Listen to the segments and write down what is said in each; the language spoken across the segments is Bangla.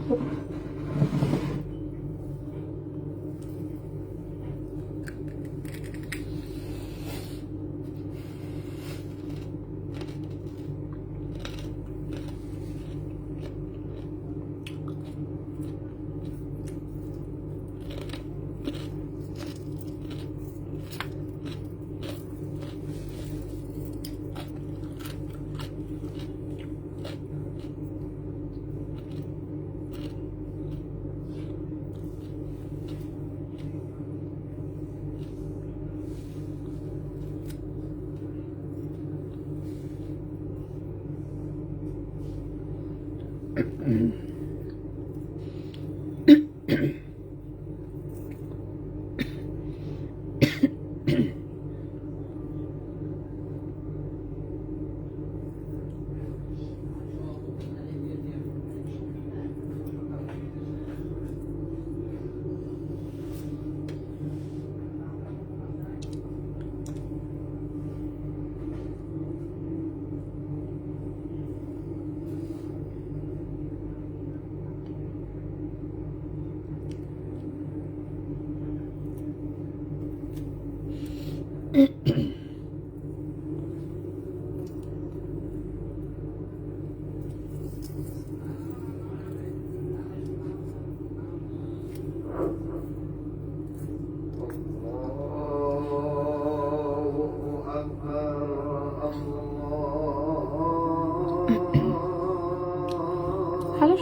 হ্যালো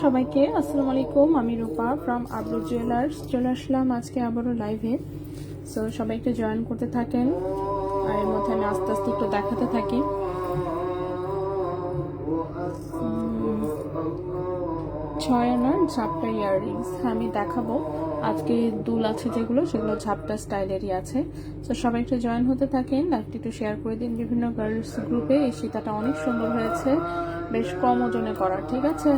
সবাইকে, আসসালামু আলাইকুম। আমি রূপা ফ্রম আব্দুল জুয়েলার্স চলে আসলাম আজকে আবারও লাইভে। সো সবাই একটু জয়েন করতে থাকেন, আর এর মধ্যে আমি আস্তে আস্তে একটু দেখাতে থাকি। 6 আনার ঝাপটা ইয়াররিংস আমি দেখাবো। আজকে দুল আছে যেগুলো, সেগুলো ঝাপটা স্টাইলেরই আছে। তো সবাই একটু জয়েন হতে থাকেন, লাইভটি একটু শেয়ার করে দিন বিভিন্ন গার্লস গ্রুপে। এই সীতাটা অনেক সুন্দর হয়েছে, বেশ কম ওজনে করা, ঠিক আছে?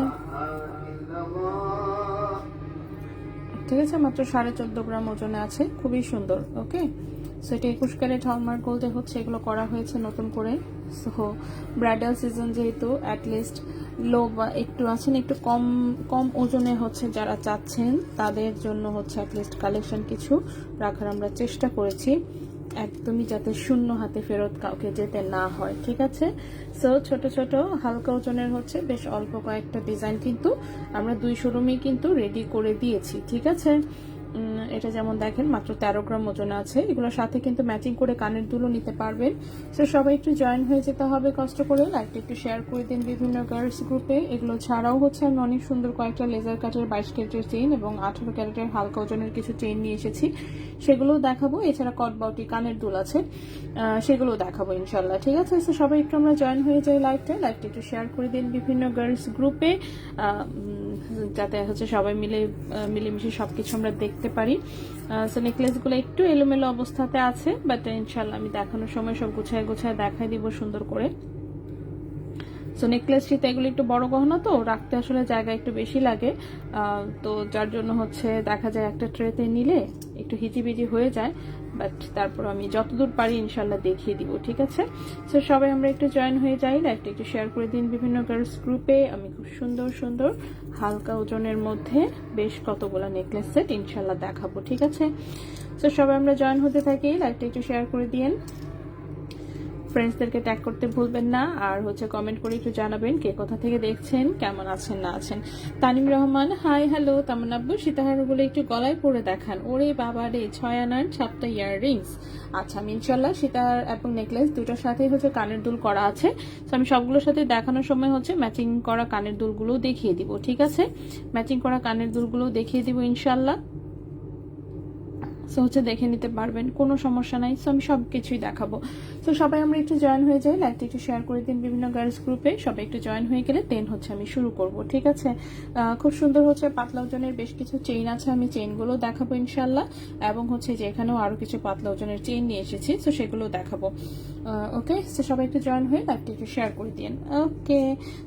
ঠিক আছে, মাত্র 14.5 গ্রাম ওজনে আছে, খুবই সুন্দর। ওকে, সো এটা 21 ক্যারেট হলমার্ক গোল্ডে হচ্ছে এগুলো করা হয়েছে নতুন করে। সো ব্রাইডাল সিজন যেহেতু, অ্যাটলিস্ট লো বা একটু আছেন একটু কম কম ওজনে হচ্ছে যারা চাচ্ছেন, তাদের জন্য হচ্ছে অ্যাটলিস্ট কালেকশন কিছু রাখার আমরা চেষ্টা করেছি, একদমই যাতে শূন্য হাতে ফেরত কাউকে যেতে না হয়, ঠিক আছে? সো ছোট ছোট হালকা ওজনের হচ্ছে বেশ অল্প কয়েকটা ডিজাইন কিন্তু আমরা 2 শোরুমেই কিন্তু রেডি করে দিয়েছি, ঠিক আছে? এটা যেমন দেখেন মাত্র 13 গ্রাম ওজনে আছে। এগুলোর সাথে কিন্তু ম্যাচিং করে কানের দুলও নিতে পারবেন। সো সবাই একটু জয়েন হয়ে যেতে হবে কষ্ট করে, লাইকটা একটু শেয়ার করে দিন বিভিন্ন গার্লস গ্রুপে। এগুলো ছাড়াও হচ্ছে আমি অনেক সুন্দর কয়েকটা লেজার কাটের 22 ক্যারেটের চেইন এবং 18 ক্যারেটের হালকা ওজনের কিছু চেইন নিয়ে এসেছি, সেগুলোও দেখাবো। এছাড়া কট বাউটি কানের দুল আছে, সেগুলোও দেখাবো ইনশাল্লাহ, ঠিক আছে? সো সবাই একটু আমরা জয়েন হয়ে যাই লাইকটা একটু শেয়ার করে দিন বিভিন্ন গার্লস গ্রুপে, যাতে হচ্ছে সবাই মিলেমিশে সবকিছু আমরা দেখতে পারি। সো নেকলেসগুলো একটু এলোমেলো অবস্থাতে আছে, বাট ইনশাল্লাহ আমি দেখানোর সময় সব গুছায় দেখাই দিব সুন্দর করে। সো নেকলেস শীতে এগুলো একটু বড় গহনা, তো রাখতে আসলে জায়গা একটু বেশি লাগে, তো যার জন্য হচ্ছে দেখা যায় একটা ট্রেতে নিলে একটু হিজিবিজি হয়ে যায়, বাট তারপর আমি যতদূর পারি ইনশাল্লাহ দেখিয়ে দিব, ঠিক আছে? সো সবাই আমরা একটু জয়েন হয়ে যাই, লাইভটা একটু শেয়ার করে দিন বিভিন্ন গার্লস গ্রুপে। আমি খুব সুন্দর সুন্দর হালকা ওজনের মধ্যে বেশ কতগুলো নেকলেস সেট ইনশাল্লাহ দেখাবো, ঠিক আছে? সো সবাই আমরা জয়েন হতে থাকি, লাইভটা একটু শেয়ার করে দিন, ফ্রেন্ডসদেরকে ট্যাগ করতে ভুলবেন না, আর হচ্ছে কমেন্ট করে একটু জানাবেন কে কোথা থেকে দেখছেন, কেমন আছেন না আছেন। Tanim Rahman, hi hello. তামান্নাব্বু, সীতাহারগুলো একটু গলায় পরে দেখান। ওরে বাবা রে, 6 আনার ঝাপটা ইয়াররিংস। আচ্ছা, আমি ইনশাল্লাহ সীতাহার এবং নেকলেস দুটোর সাথেই হচ্ছে কানের দুল করা আছে। তো আমি সবগুলোর সাথে দেখানোর সময় হচ্ছে ম্যাচিং করা কানের দুলগুলো দেখিয়ে দিব, ঠিক আছে? ম্যাচিং করা কানের দুলগুলো দেখিয়ে দিব ইনশাল্লাহ। সো হচ্ছে দেখে নিতে পারবেন, কোনো সমস্যা নাই। সো আমি সব কিছুই দেখাবো। তো সবাই আমরা একটু জয়েন হয়ে যাই, লাইভটা একটু শেয়ার করে দিন বিভিন্ন গার্লস গ্রুপে। সবাই একটু জয়েন হয়ে গেলে দেন হচ্ছে আমি শুরু করব, ঠিক আছে? খুব সুন্দর হচ্ছে পাতলা ওজনের বেশ কিছু চেইন আছে, আমি চেইনগুলো দেখাবো ইনশাল্লাহ, এবং হচ্ছে যে এখানেও আরো কিছু পাতলা ওজনের চেইন নিয়ে এসেছি, তো সেগুলো দেখাবো। ওকে, সো সবাই একটু জয়েন হয়ে লাইভটা একটু শেয়ার করে দিন। ওকে,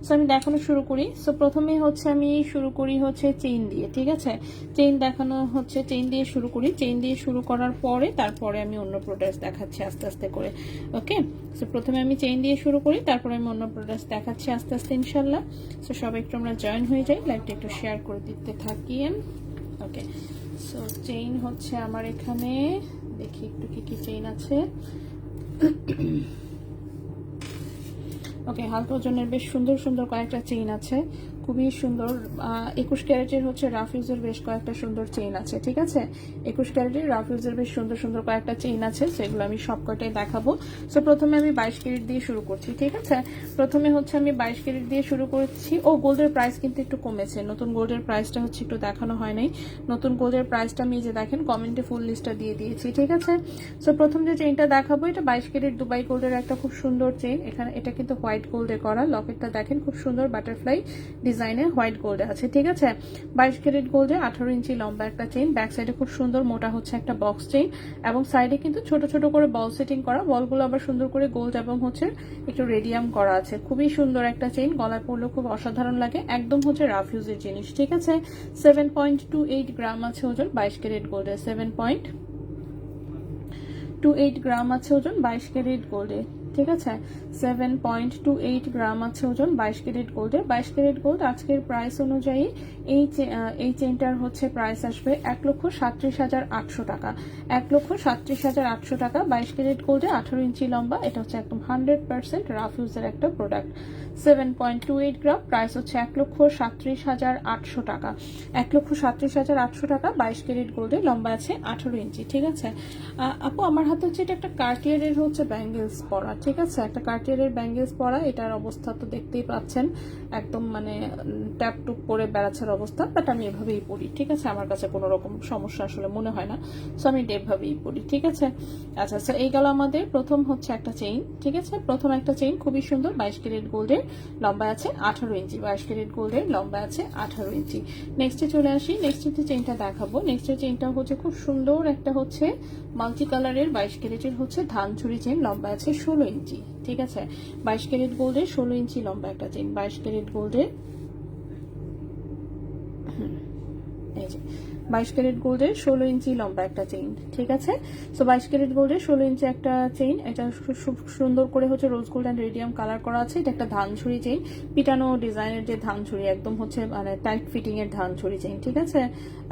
সো আমি দেখানো শুরু করি। সো প্রথমে হচ্ছে আমি শুরু করি হচ্ছে চেইন দিয়ে, ঠিক আছে? চেইন দেখানো হচ্ছে চেইন দিয়ে শুরু করি। চেইন দিয়ে দিয়ে শুরু করার পরে তারপরে আমি অন্য প্রোডাক্টস দেখাচ্ছি আস্তে আস্তে করে। ওকে, সো প্রথমে আমি চেইন দিয়ে শুরু করি, তারপরে আমি অন্য প্রোডাক্টস দেখাচ্ছি আস্তে আস্তে ইনশাল্লাহ। সো সবাই একটু আমরা জয়েন হয়ে যাই, লাইভটা একটু শেয়ার করে দিতে থাকি। ওকে, সো চেইন হচ্ছে আমার এখানে, দেখি একটু কি চেইন আছে। ওকে, হালকা ওজনের বেশ সুন্দর সুন্দর কয়েকটা চেইন আছে, খুবই সুন্দর। 21 ক্যারেটের হচ্ছে রাফ ইউজের বেশ কয়েকটা সুন্দর চেইন আছে, ঠিক আছে। 21 ক্যারেটের রাফ ইউজের বেশ সুন্দর সুন্দর কয়েকটা চেইন আছে, সেগুলো আমি সব কয়টাই দেখাবো। সো প্রথমে আমি 22 ক্যারেট দিয়ে শুরু করছি, ঠিক আছে। প্রথমে হচ্ছে আমি 22 ক্যারেট দিয়ে শুরু করছি। ও, গোল্ডের প্রাইস কিন্তু একটু কমেছে, নতুন গোল্ডের প্রাইসটা হচ্ছে একটু দেখানো হয় নাই। নতুন গোল্ডের প্রাইসটা আমি যে দেখেন কমেন্টে ফুল লিস্টটা দিয়ে দিয়েছি, ঠিক আছে। সো প্রথম যে চেইনটা দেখাবো এটা 22 ক্যারেট দুবাই গোল্ডের একটা খুব সুন্দর চেইন। এখানে এটা কিন্তু হোয়াইট গোল্ডে করা, লকেটটা দেখেন খুব সুন্দর বাটারফ্লাই ডিজাইনে হোয়াইট গোল্ডে আছে, ঠিক আছে। 22 ক্যারেট গোল্ডে 18 ইঞ্চি লম্বা একটা চেইন, ব্যাক সাইডে খুব সুন্দর মোটা হচ্ছে একটা বক্স চেইন, এবং সাইডে কিন্তু ছোট ছোট করে বল সেটিং করা, বলগুলো আবার সুন্দর করে গোল্ড এবং হচ্ছে একটু রেডিয়াম করা আছে। খুবই সুন্দর একটা চেইন, গলায় পরলেও খুব অসাধারণ লাগে, একদম হচ্ছে রাফ ইউজের জিনিস, ঠিক আছে। 7.28 গ্রাম আছে ওজন 22 ক্যারেট গোল্ডে, 7.28 গ্রাম আছে ওজন 22 ক্যারেট গোল্ডে, ঠিক আছে। 7.28 গ্রাম আছে ওজন 22 ক্যারেট গোল্ডে। 22 ক্যারেট গোল্ড আজকের প্রাইস অনুযায়ী এই চেইনটার হচ্ছে প্রাইস আসবে 1,37,800 টাকা, 1,37,800 টাকা। 22 ক্যারেট গোল্ডে 18 ইঞ্চি লম্বা, এটা হচ্ছে একদম 100% রাফ ইউজের একটা প্রোডাক্ট। 7.28 গ্রাম, প্রাইস হচ্ছে 1,37,800 টাকা, 1,37,800 টাকা। 22 ক্যারেট গোল্ডে, লম্বা আছে 18 ইঞ্চি, ঠিক আছে। আপু আমার হাতে হচ্ছে এটা একটা কার্টিয়ারের হচ্ছে ব্যাঙ্গেলস পরা, ঠিক আছে, একটা কার্টিয়ারের ব্যাঙ্গেলস পরা। এটার অবস্থা তো দেখতেই পাচ্ছেন, একদম মানে ট্যাপ টুপ করে বেড়াচ্ছার অবস্থা, বাট আমি এভাবেই পরি, ঠিক আছে। আমার কাছে কোনো রকম সমস্যা আসলে মনে হয় না, সো আমি এভাবেই পরি, ঠিক আছে। আচ্ছা, সো এই গেল আমাদের প্রথম হচ্ছে একটা চেইন, ঠিক আছে। প্রথম একটা চেইন খুবই সুন্দর 22 ক্যারেট গোল্ডের, লম্বা আছে 18 ইঞ্চি, 22 ক্যারেট গোল্ডের, লম্বা আছে 18 ইঞ্চি। নেক্সটে চলে আসি, নেক্সট যে চেইনটা দেখাবো, নেক্সটের চেইনটা হচ্ছে খুব সুন্দর একটা হচ্ছে মাল্টি কালারের 22 ক্যারেটের হচ্ছে ধানচুরি চেইন, লম্বা আছে 16 ইঞ্চি, ঠিক আছে। 22 ক্যারেট গোল্ডের 16 ইঞ্চি লম্বা একটা চেইন, 22 ক্যারেট গোল্ডের, এই যে 22 ক্যারেট গোল্ডের 16 ইঞ্চি লম্বা একটা চেইন, ঠিক আছে। সো 22 ক্যারেট গোল্ডের 16 ইঞ্চি একটা চেইন, এটা খুব সুন্দর করে হচ্ছে rose gold and radium colour করা আছে। এটা একটা ধানছড়ি চেইন, পিটানো ডিজাইনের যে ধানছড়ি, একদম হচ্ছে মানে টাইট ফিটিং এর ধানছড়ি চেইন, ঠিক আছে।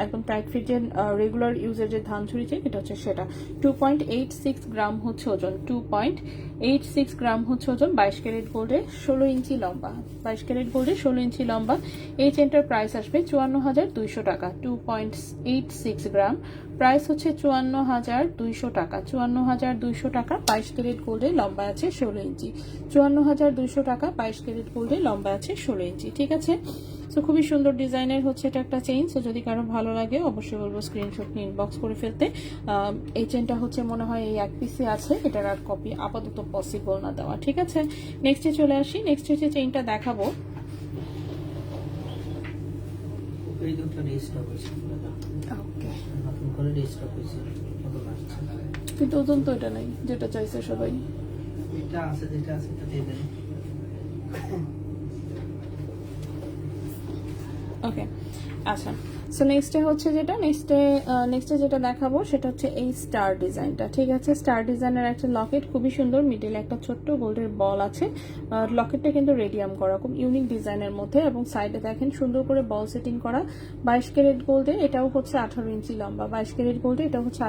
একদম টাইট ফিটের রেগুলার ইউজের যে ধানছড়ি চেইন, এটা হচ্ছে সেটা। 2.86 গ্রাম হচ্ছে ওজন, 2.86 গ্রাম হচ্ছে ওজন। 22 ক্যারেট গোল্ডে 16 ইঞ্চি লম্বা, 22 ক্যারেট গোল্ডে 16 ইঞ্চি লম্বা। এই চেইনটার প্রাইস আসবে 54,200 টাকা, 2.86 গ্রাম, প্রাইস হচ্ছে 54,200 টাকা, 54,200 টাকা। 22 ক্যারেট গোল্ডে, লম্বা আছে 16 ইঞ্চি, 54,200 টাকা। 22 ক্যারেট গোল্ডে, লম্বা আছে 16 ইঞ্চি, ঠিক আছে। সো খুবই সুন্দর ডিজাইনের হচ্ছে এটা একটা চেইন। সো যদি কারো ভালো লাগে অবশ্যই বলবো স্ক্রিনশট নিয়ে ইনবক্স করে ফেলতে। এই চেইনটা হচ্ছে মনে হয় এই এক পিসে আছে, এটার আর কপি আপাতত পসিবল না দেওয়া, ঠিক আছে। নেক্সটে চলে আসি, নেক্সট হচ্ছে চেইনটা দেখাবো। কিন্তু ওজন তো এটা নাই যেটা চাইছে সবাই, এটা আছে, যেটা আছে এটা দিয়ে দেন। ওকে, আচ্ছা। সো নেক্সটে হচ্ছে নেক্সটে যেটা দেখাবো সেটা হচ্ছে এই স্টার ডিজাইনটা, ঠিক আছে। স্টার ডিজাইনের একটা লকেট, খুবই সুন্দর, মিডিলে একটা ছোট্ট গোল্ডের বল আছে। লকেটটা কিন্তু রেডিয়াম করা, খুব ইউনিক ডিজাইনের মধ্যে, এবং সাইডে দেখেন সুন্দর করে বল সেটিং করা। 22 ক্যারেট গোল্ডে, এটাও হচ্ছে 18 ইঞ্চি লম্বা, 22 ক্যারেট গোল্ডে এটা হচ্ছে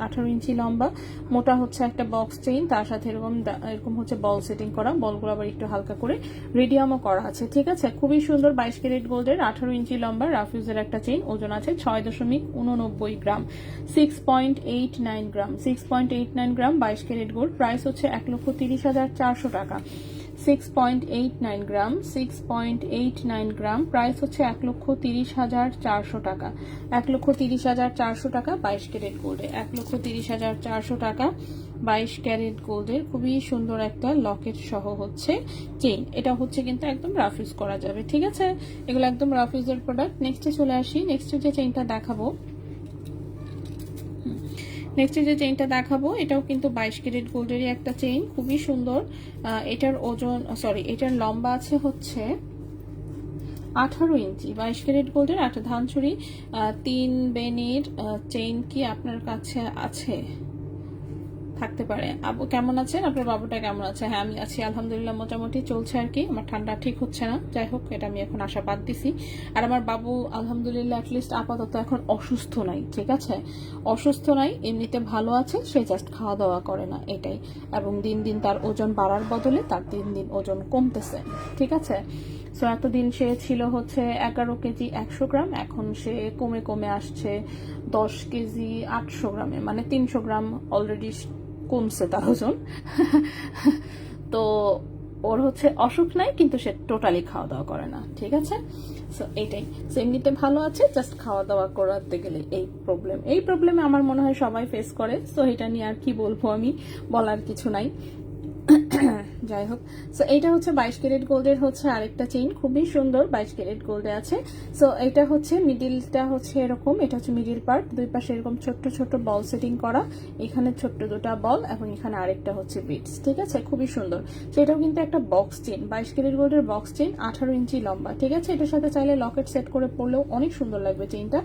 18 ইঞ্চি লম্বা, মোটা হচ্ছে একটা বক্স চেইন, তার সাথে এরকম হচ্ছে বল সেটিং করা, বলগুলো আবার একটু হালকা করে রেডিয়ামও করা আছে, ঠিক আছে। খুবই সুন্দর 22 ক্যারেট গোল্ডের 18 ইঞ্চি লম্বা রাফ ইউজের একটা চেইন, ওজন আছে 6.89 গ্রাম, 6.89 গ্রাম, 6.89 গ্রাম। 22 ক্যারেট গোল্ড, প্রাইস হচ্ছে 1,30,400 টাকা, 6.89 গ্রাম, 6.89 গ্রাম, প্রাইস হচ্ছে 1,30,400 টাকা, 1,30,400 টাকা। 22 ক্যারেট গোল্ডে 1,30,400 টাকা। 22 ক্যারেট গোল্ডের খুবই সুন্দর একটা লকেট সহ হচ্ছে চেইন, এটা হচ্ছে কিন্তু একদম রাফ ইউজ করা যাবে, ঠিক আছে। এগুলো একদম রাফ ইউজের প্রোডাক্ট। নেক্সটে চলে আসি, নেক্সট যে চেইনটা দেখাবো, এটাও কিন্তু 22 ক্যারেট গোল্ডেরই একটা চেইন, খুবই সুন্দর। এটার ওজন এটার লম্বা আছে হচ্ছে 18 ইঞ্চি 22 ক্যারেট গোল্ডের একটা ধানচুরি 3 বেনির চেইন কি আপনার কাছে আছে? থাকতে পারে। আপু কেমন আছেন? আপনার বাবুটা কেমন আছে? হ্যাঁ আমি আছি আলহামদুলিল্লাহ, মোটামুটি চলছে আর কি। আমার ঠান্ডা ঠিক হচ্ছে না, যাই হোক এটা আমি এখন আশা বাদ দিছি। আর আমার বাবু আলহামদুলিল্লাহ অ্যাটলিস্ট আপাতত এখন অসুস্থ নাই, ঠিক আছে? অসুস্থ নাই, এমনিতে ভালো আছে, সে জাস্ট খাওয়া দাওয়া করে না এটাই। এবং দিন দিন তার ওজন বাড়ার বদলে তার দিন দিন ওজন কমতেছে, ঠিক আছে? সো এতদিন সে ছিল হচ্ছে 11 কেজি 100 গ্রাম, এখন সে কমে কমে আসছে 10 কেজি 800 গ্রামে, মানে 300 গ্রাম অলরেডি কমছে তার ওজন। তো ওর হচ্ছে অসুখ নাই, কিন্তু সে টোটালি খাওয়া দাওয়া করে না, ঠিক আছে? সো এইটাই। সো এমনিতে ভালো আছে, জাস্ট খাওয়া দাওয়া করাতে গেলে এই প্রবলেমে আমার মনে হয় সবাই ফেস করে। সো এটা নিয়ে আর কি বলবো, আমি বলার কিছু নাই। যাই হোক, সো এইটা হচ্ছে 22 ক্যারেট গোল্ডের হচ্ছে আরেকটা চেইন, খুবই সুন্দর, 22 ক্যারেট গোল্ডে আছে। সো এটা হচ্ছে মিডিলটা হচ্ছে এরকম, এটা হচ্ছে মিডিল পার্ট, দুই পাশে এরকম ছোট্ট ছোট্ট বল সেটিং করা, এখানে ছোট্ট দুটা বল এবং এখানে আরেকটা হচ্ছে বিটস, ঠিক আছে? খুবই সুন্দর। সেটাও কিন্তু একটা বক্স চেইন, 22 ক্যারেট গোল্ডের বক্স চেইন, 18 ইঞ্চি লম্বা, ঠিক আছে? এটার সাথে চাইলে লকেট সেট করে পড়লেও অনেক সুন্দর লাগবে চেইনটা।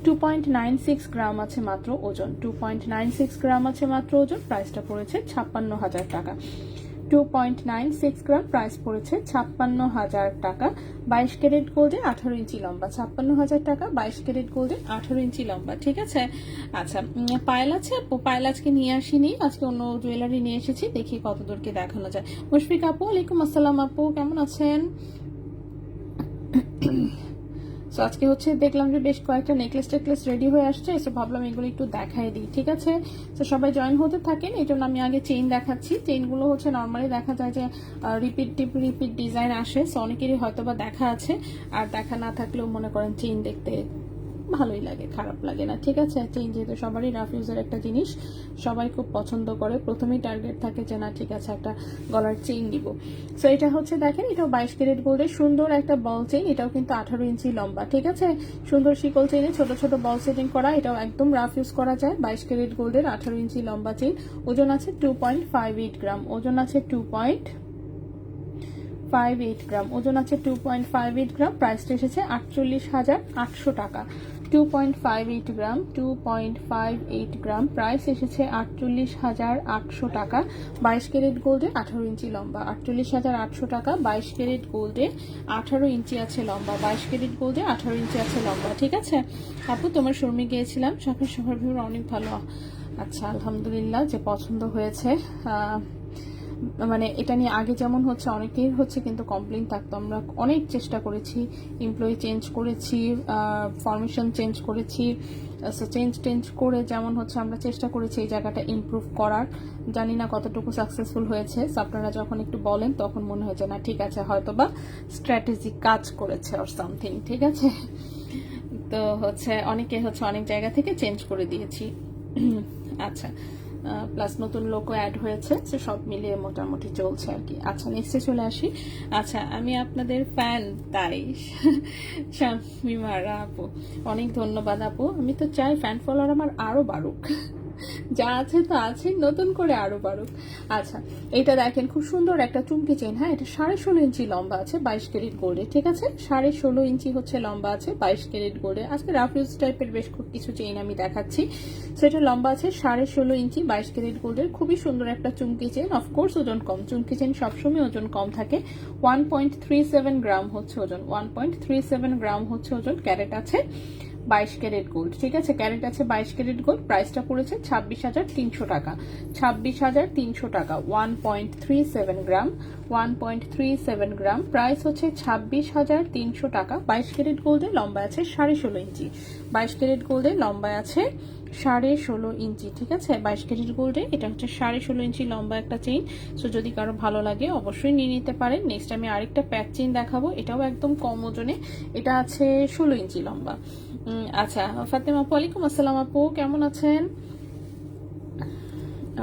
2.96 গ্রাম আছে মাত্র ওজন, 2.96 গ্রাম আছে মাত্র ওজন। প্রাইসটা পড়েছে 56,000 টাকা। 2.96 গ্রাম, প্রাইস পড়েছে 56,000 টাকা। 22 ক্যারেট গোল্ডে 18 ইঞ্চি লম্বা, 56,000 টাকা, 22 ক্যারেট গোল্ডে 18 ইঞ্চি লম্বা, ঠিক আছে? আচ্ছা, পায়েল আছে আপু? পায়েল আজকে নিয়ে আসিনি, আজকে অন্য জুয়েলারি নিয়ে এসেছি, দেখি কতদূর কি দেখানো যায়। মুশফিক আপু, ওয়ালাইকুম আসসালাম আপু, কেমন আছেন? সো আজকে হচ্ছে দেখলাম যে বেশ কয়েকটা নেকলেস রেডি হয়ে আসছে, সো ভাবলাম এগুলো একটু দেখাই দিই, ঠিক আছে? তো সবাই জয়েন হতে থাকেন। এই জন্য আমি আগে চেইন দেখাচ্ছি। চেইনগুলো হচ্ছে নর্মালি দেখা যায় যে রিপিট ডিজাইন আসে, সো অনেকেরই হয়তো বা দেখা আছে, আর দেখা না থাকলেও মনে করেন চেইন দেখতে ভালোই লাগে, খারাপ লাগে না, ঠিক আছে? চেইন যেহেতু সবারই রাফ ইউজের একটা জিনিস, সবাই খুব পছন্দ করে, প্রথমেই টার্গেট থাকে যে না ঠিক আছে একটা গলার চেইন দিব। সো এটা হচ্ছে দেখেন, এটাও 22 ক্যারেট গোল্ডের সুন্দর একটা বল চেইন, এটাও কিন্তু 18 ইঞ্চি লম্বা, ঠিক আছে? সুন্দর শিকল চেইনে ছোট ছোট বল সেটিং করা, এটাও একদম রাফ ইউজ করা যায়। 22 ক্যারেট গোল্ডের 18 ইঞ্চি লম্বা চেইন, ওজন আছে 2.58 গ্রাম, ওজন আছে 2.58 গ্রাম, ওজন আছে 2.58 গ্রাম। প্রাইসটা এসেছে 48,800 টাকা। 2.58 গ্রাম, 2.58 গ্রাম, প্রাইস এসেছে 48,800 টাকা। 22 ক্যারেট গোল্ডে 18 ইঞ্চি লম্বা, 48,800 টাকা। 22 ক্যারেট গোল্ডে 18 ইঞ্চি আছে লম্বা, 22 ক্যারেট গোল্ডে 18 ইঞ্চি আছে লম্বা, ঠিক আছে? আপু তোমার শোরুমে গিয়েছিলাম, শখের শহর ভিউর অনেক ভালো। আচ্ছা আলহামদুলিল্লাহ যে পছন্দ হয়েছে। মানে এটা নিয়ে আগে যেমন হচ্ছে অনেকের হচ্ছে কিন্তু কমপ্লেইন থাকতো, আমরা অনেক চেষ্টা করেছি, এমপ্লয়ি চেঞ্জ করেছি, ফরমেশন চেঞ্জ করেছি, চেঞ্জ করে যেমন হচ্ছে আমরা চেষ্টা করেছি এই জায়গাটা ইমপ্রুভ করার। জানি না কতটুকু সাকসেসফুল হয়েছে, আপনারা যখন একটু বলেন তখন মনে হয় যে না ঠিক আছে, হয়তো বা স্ট্র্যাটেজি কাজ করেছে অর সামথিং, ঠিক আছে? তো হচ্ছে অনেকে হচ্ছে অনেক জায়গা থেকে চেঞ্জ করে দিয়েছি। আচ্ছা, প্লাস নতুন লোকও অ্যাড হয়েছে, সব মিলিয়ে মোটামুটি চলছে আর কি। আচ্ছা নেক্সটে চলে আসি। আচ্ছা, আমি আপনাদের ফ্যান, তাই শামিমারা আপু, অনেক ধন্যবাদ আপু। আমি তো চাই ফ্যান ফলোয়ার আমার আরো বাড়ুক, যা আছে তো আছে, নতুন করে আরো বাড়ুক। আচ্ছা, এটা দেখেন খুব সুন্দর একটা চুমকি চেন, হ্যাঁ এটা 16.5 ইঞ্চি লম্বা আছে, 22 ক্যারেট গোল্ডে, ঠিক আছে? 16.5 ইঞ্চি হচ্ছে লম্বা আছে, 22 ক্যারেট গোল্ডে। আজকে রাফ ইউজ টাইপের বেশ কিছু চেইন আমি দেখাচ্ছি। সেটা লম্বা আছে 16.5 ইঞ্চি, 22 ক্যারেট গোল্ডের, খুবই সুন্দর একটা চুমকি চেন। অফকোর্স ওজন কম, চুমকি চেন সবসময় ওজন কম থাকে। 1.37 গ্রাম হচ্ছে ওজন, 1.37 গ্রাম হচ্ছে ওজন। ক্যারেট আছে 22 ক্যারেট গোল্ড, ঠিক আছে? ক্যারেট আছে 22 ক্যারেট গোল্ড। প্রাইসটা পড়েছে 26,300 টাকা, 26,300 টাকা। 1.37 গ্রাম, 1.37 গ্রাম, প্রাইস হচ্ছে 26,300 টাকা। 22 ক্যারেট গোল্ডে লম্বা আছে 16.5 ইঞ্চি, 22 ক্যারেট গোল্ডে লম্বা আছে 16.5 ইঞ্চি, ঠিক আছে? 22 ক্যারেট গোল্ডে এটা হচ্ছে 16.5 ইঞ্চি লম্বা একটা চেইন। সো যদি কারো ভালো লাগে অবশ্যই নিয়ে নিতে পারেন। নেক্সট আমি আরেকটা প্যাক চেইন দেখাবো, এটাও একদম কম ওজনে, এটা আছে 16 ইঞ্চি লম্বা। আচ্ছা ফাতেমা আপু, ওয়ালাইকুম আসসালাম আপু, কেমন আছেন?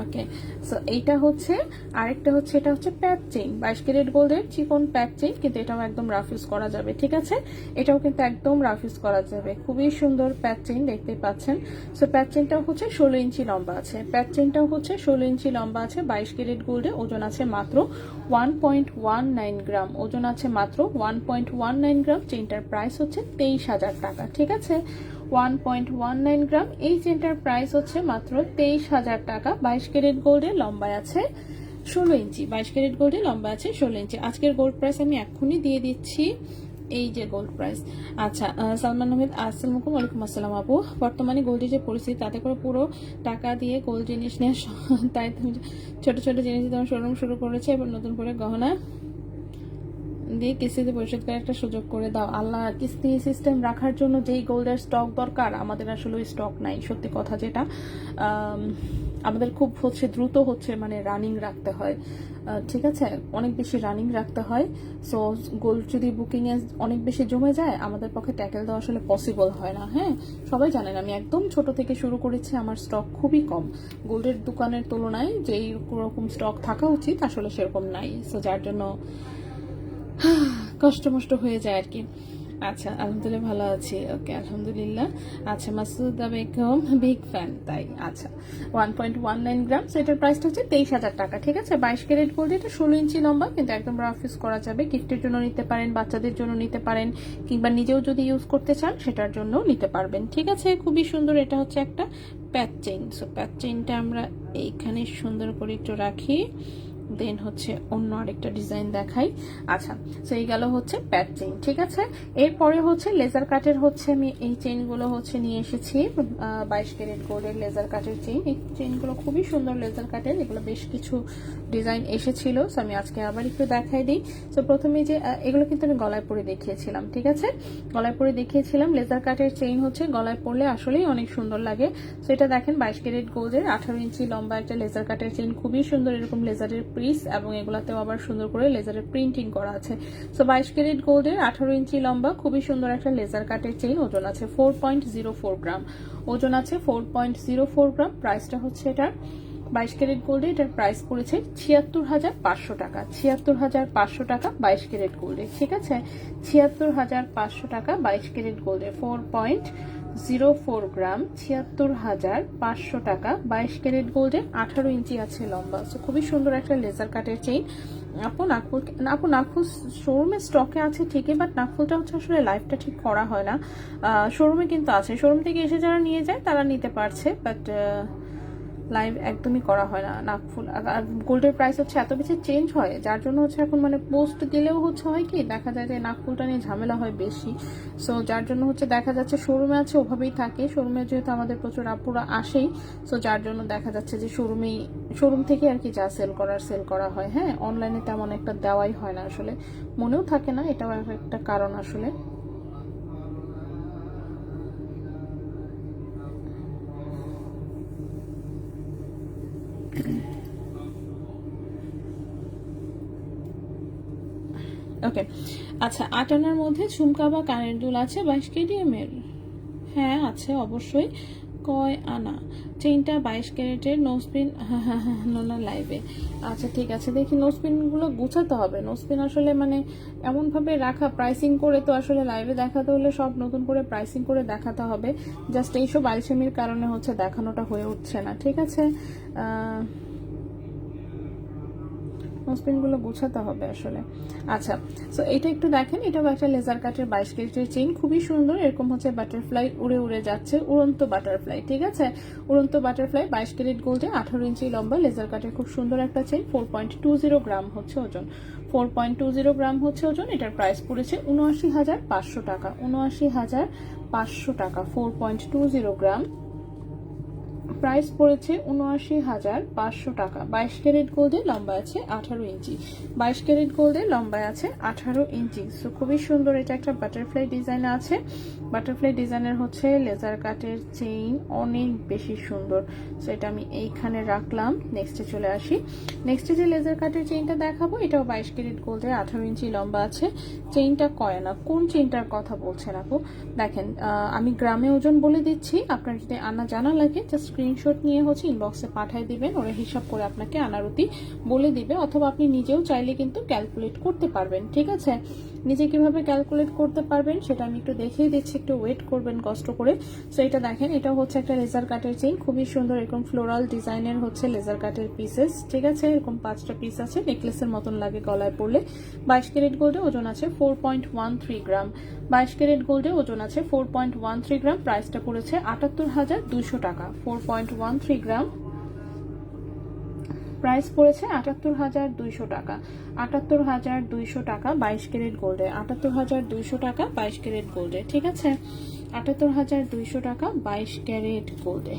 ওকে, সো এইটা হচ্ছে, আরেকটা হচ্ছে, এটা হচ্ছে প্যাচ চেইন, 22 ক্যারেট গোল্ডের চিকন প্যাচ চেইন, কিন্তু এটাও একদম রাফ ইউজ করা যাবে, ঠিক আছে? এটাও কিন্তু একদম রাফ ইউজ করা যাবে, খুবই সুন্দর প্যাচ চেইন, দেখতেই পাচ্ছেন। সো প্যাচ চেইনটাও হচ্ছে 16 ইঞ্চি লম্বা আছে, প্যাচ চেইনটাও হচ্ছে 16 ইঞ্চি লম্বা আছে, 22 ক্যারেট গোল্ডে, ওজন আছে মাত্র 1.19 গ্রাম, ওজন আছে মাত্র 1.19 গ্রাম। চেইনটার প্রাইস হচ্ছে 23,000 টাকা, ঠিক আছে? 1.19 গ্রাম, এই চেনটার প্রাইস হচ্ছে মাত্র 23,000 টাকা। 22 ক্যারেট গোল্ডে লম্বায় আছে 16 ইঞ্চি, 22 ক্যারেট গোল্ডে লম্বা আছে 16 ইঞ্চি। আজকের গোল্ড প্রাইস আমি এখনই দিয়ে দিচ্ছি, এই যে গোল্ড প্রাইস। আচ্ছা, সালমান আহমেদ, আসসালামু আলাইকুম। ওয়ালাইকুম আসসালাম আপু। বর্তমানে গোল্ডের যে পরিস্থিতি, তাতে করে পুরো টাকা দিয়ে গোল্ড জিনিস নিয়ে তাই তুমি ছোট ছোট জিনিস তোমার শোরুম শুরু করেছে, এবার নতুন করে গহনা দিয়ে কিস্তিতে পরিশোধ করার একটা সুযোগ করে দাও। আল্লাহ, কিস্তি সিস্টেম রাখার জন্য যেই গোল্ডের স্টক দরকার, আমাদের আসলে ওই স্টক নাই, সত্যি কথা যেটা। আমাদের খুব হচ্ছে দ্রুত হচ্ছে মানে রানিং রাখতে হয়, ঠিক আছে? অনেক বেশি রানিং রাখতে হয়। সো গোল্ড যদি বুকিংয়ে অনেক বেশি জমে যায়, আমাদের পক্ষে ট্যাকেল দেওয়া আসলে পসিবল হয় না। হ্যাঁ, সবাই জানেন আমি একদম ছোট থেকে শুরু করেছি, আমার স্টক খুবই কম, গোল্ডের দোকানের তুলনায় যেই রকম স্টক থাকা উচিত আসলে সেরকম নাই। সো যার জন্য কষ্ট হয়ে যায় আর কি। আচ্ছা, আলহামদুলিল্লাহ ভালো আছি। ওকে, আলহামদুলিল্লাহ। আচ্ছা, মাসুদা বেগম বিগ ফ্যান, তাই? আচ্ছা, 1.19 গ্রাম, সো এটার প্রাইসটা হচ্ছে 23,000 টাকা, ঠিক আছে? 22 ক্যারেট গোল্ড, এটা 16 ইঞ্চি লম্বা, কিন্তু একদম রাফ ইউজ করা যাবে, গিফটের জন্য নিতে পারেন, বাচ্চাদের জন্য নিতে পারেন, কিংবা নিজেও যদি ইউজ করতে চান সেটার জন্য নিতে পারবেন, ঠিক আছে? খুবই সুন্দর, এটা হচ্ছে একটা প্যাচ চেইন। সো প্যাচ চেইনটা আমরা এইখানে সুন্দর করে একটু রাখি, দেন হচ্ছে অন্য আরেকটা ডিজাইন দেখাই। আচ্ছা, সো এই গেল হচ্ছে প্যাচ চেইন, ঠিক আছে? এরপরে হচ্ছে লেজার কাটের হচ্ছে আমি এই চেইনগুলো হচ্ছে নিয়ে এসেছি, 22 ক্যারেট গোল্ডের লেজার কাটের চেইন। এই চেইনগুলো খুবই সুন্দর লেজার কাটের, এগুলো বেশ কিছু ডিজাইন এসেছিল, সো আমি আজকে আবার একটু দেখাই দিই। সো প্রথমে যে এগুলো কিন্তু আমি গলায় পরে দেখিয়েছিলাম, ঠিক আছে? গলায় পরে দেখিয়েছিলাম। লেজার কাটের চেইন হচ্ছে গলায় পরলে আসলেই অনেক সুন্দর লাগে। সো এটা দেখেন 22 ক্যারেট গোল্ডের 18 ইঞ্চি লম্বা একটা লেজার কাটের চেইন, খুবই সুন্দর, এরকম লেজারের পিস, এবং এগুলাতেও আবার সুন্দর করে লেজারের প্রিন্টিং করা আছে। সো 22 ক্যারেট গোল্ডের 18 ইঞ্চি লম্বা খুবই সুন্দর একটা লেজার কাটের চেইন, ওজন আছে 4.04 গ্রাম, ওজন আছে 4.04 গ্রাম। প্রাইসটা হচ্ছে এটার 22 ক্যারেট গোল্ডে এটার প্রাইস পড়েছে 76,500 টাকা, 76,500 টাকা 22 ক্যারেট গোল্ডে, ঠিক আছে? 76,500 টাকা 22 ক্যারেট গোল্ডে, 4.04 গ্রাম, 76,500 টাকা 22 ক্যারেট গোল্ডে, 18 ইঞ্চি আছে লম্বা। সো খুবই সুন্দর একটা লেজার কাটের চেইন। আপু নাকফুল শোরুমে স্টকে আছে ঠিকই, বাট নাকফুলটা হচ্ছে আসলে লাইভটা ঠিক করা হয় না, শোরুমে কিন্তু আছে, শোরুম থেকে এসে যারা নিয়ে যায় তারা নিতে পারছে, বাট লাইভ একদমই করা হয় না নাকফুল। আর গোল্ডের প্রাইস হচ্ছে এত বেশি চেঞ্জ হয়, যার জন্য হচ্ছে এখন মানে পোস্ট দিলেও হচ্ছে হয় কি, দেখা যায় যে নাকফুলটা নিয়ে ঝামেলা হয় বেশি। সো যার জন্য হচ্ছে দেখা যাচ্ছে শোরুমে আছে ওভাবেই থাকে, শোরুমে যেহেতু আমাদের প্রচুর আপুরা আসেই, সো যার জন্য দেখা যাচ্ছে যে শোরুম থেকে আর কি যা সেল করা হয়। হ্যাঁ, অনলাইনে তেমন একটা দেওয়াই হয় না, আসলে মনেও থাকে না, এটাও একটা কারণ আসলে। ওকে, আচ্ছা, 8 আনার মধ্যে ঝুমকা বা কানের দুল আছে 22 কেডিএম এর? হ্যাঁ আছে অবশ্যই। কয় আনা? চেইনটা 22 ক্যারেটের, নোসপিন। নোনা লাইভে। আচ্ছা ঠিক আছে, দেখি নোসপিনগুলো গুছাতে হবে। নোসপিন আসলে মানে এমনভাবে রাখা প্রাইসিং করে, তো আসলে লাইভে দেখাতে হলে সব নতুন করে প্রাইসিং করে দেখাতে হবে, জাস্ট এইসব আলসেমির কারণে হচ্ছে দেখানোটা হয়ে উঠছে না, ঠিক আছে? নোসপিনগুলো গুছাতে হবে আসলে। আচ্ছা, সো এটা একটু দেখেন, এটাও একটা লেজার কাটের 22 ক্যারেটের চেইন, খুবই সুন্দর, এরকম হচ্ছে বাটারফ্লাই উড়ে যাচ্ছে, উড়ন্ত বাটারফ্লাই, ঠিক আছে? উড়ন্ত বাটারফ্লাই 22 ক্যারেট গোল্ডে, 18 ইঞ্চি লম্বা লেজার কাটের খুব সুন্দর একটা চেইন, 4.20 গ্রাম হচ্ছে ওজন, 4.20 গ্রাম হচ্ছে ওজন। এটার প্রাইস পড়েছে 79,500 টাকা, 79,500 টাকা, 4.20 গ্রাম, প্রাইস পড়েছে 79,500 টাকা। 22 ক্যারেট গোল্ডে লম্বা আছে 18 ইঞ্চি, 22 ক্যারেট গোল্ডে লম্বা আছে 18 ইঞ্চি। সো খুবই সুন্দর, এটা একটা বাটারফ্লাই ডিজাইন আছে, বাটারফ্লাই ডিজাইনের হচ্ছে লেজার কাটের চেইন, অনেক বেশি সুন্দর। সো এটা আমি এইখানে রাখলাম, নেক্সটে চলে আসি। নেক্সটে যে লেজার কাটের চেইনটা দেখাবো, এটাও 22 ক্যারেট গোল্ডে 18 ইঞ্চি লম্বা আছে। চেইনটা কয় না, কোন চেইনটার কথা বলছেন আপু? দেখেন, আমি গ্রামে ওজন বলে দিচ্ছি, আপনার যদি আনা জানা লাগে জাস্ট স্ক্রিনশট নিয়ে হচ্ছে ইনবক্সে পাঠিয়ে দিবেন, ওরা হিসাব করে আপনাকে আনারতি বলে দিবে, অথবা আপনি নিজেও চাইলে কিন্তু ক্যালকুলেট করতে পারবেন। ঠিক আছে, নিজে কিভাবে ক্যালকুলেট করতে পারবেন সেটা আমি একটু দেখিয়ে দিচ্ছি, একটু ওয়েট করবেন কষ্ট করে। সো এটা দেখেন, এটা হচ্ছে একটা লেজার কাটের চেইন, খুবই সুন্দর এরকম ফ্লোরাল ডিজাইনের হচ্ছে লেজার কাটের পিসেস। ঠিক আছে, এরকম 5টা পিস আছে, নেকলেসের মতন লাগে গলায় পরলে। 22 ক্যারেট গোল্ডে ওজন আছে 4.13 গ্রাম। 22 ক্যারেট গোল্ডে ওজন আছে 4.13 গ্রাম। প্রাইসটা পড়েছে 78,200 টাকা। 4.13 গ্রাম, প্রাইস পড়েছে 78,200 টাকা। 78,200 টাকা 22 ক্যারেট গোল্ডে। 78,200 টাকা 22 ক্যারেট গোল্ডে। ঠিক আছে, 78,200 টাকা 22 ক্যারেট গোল্ডে।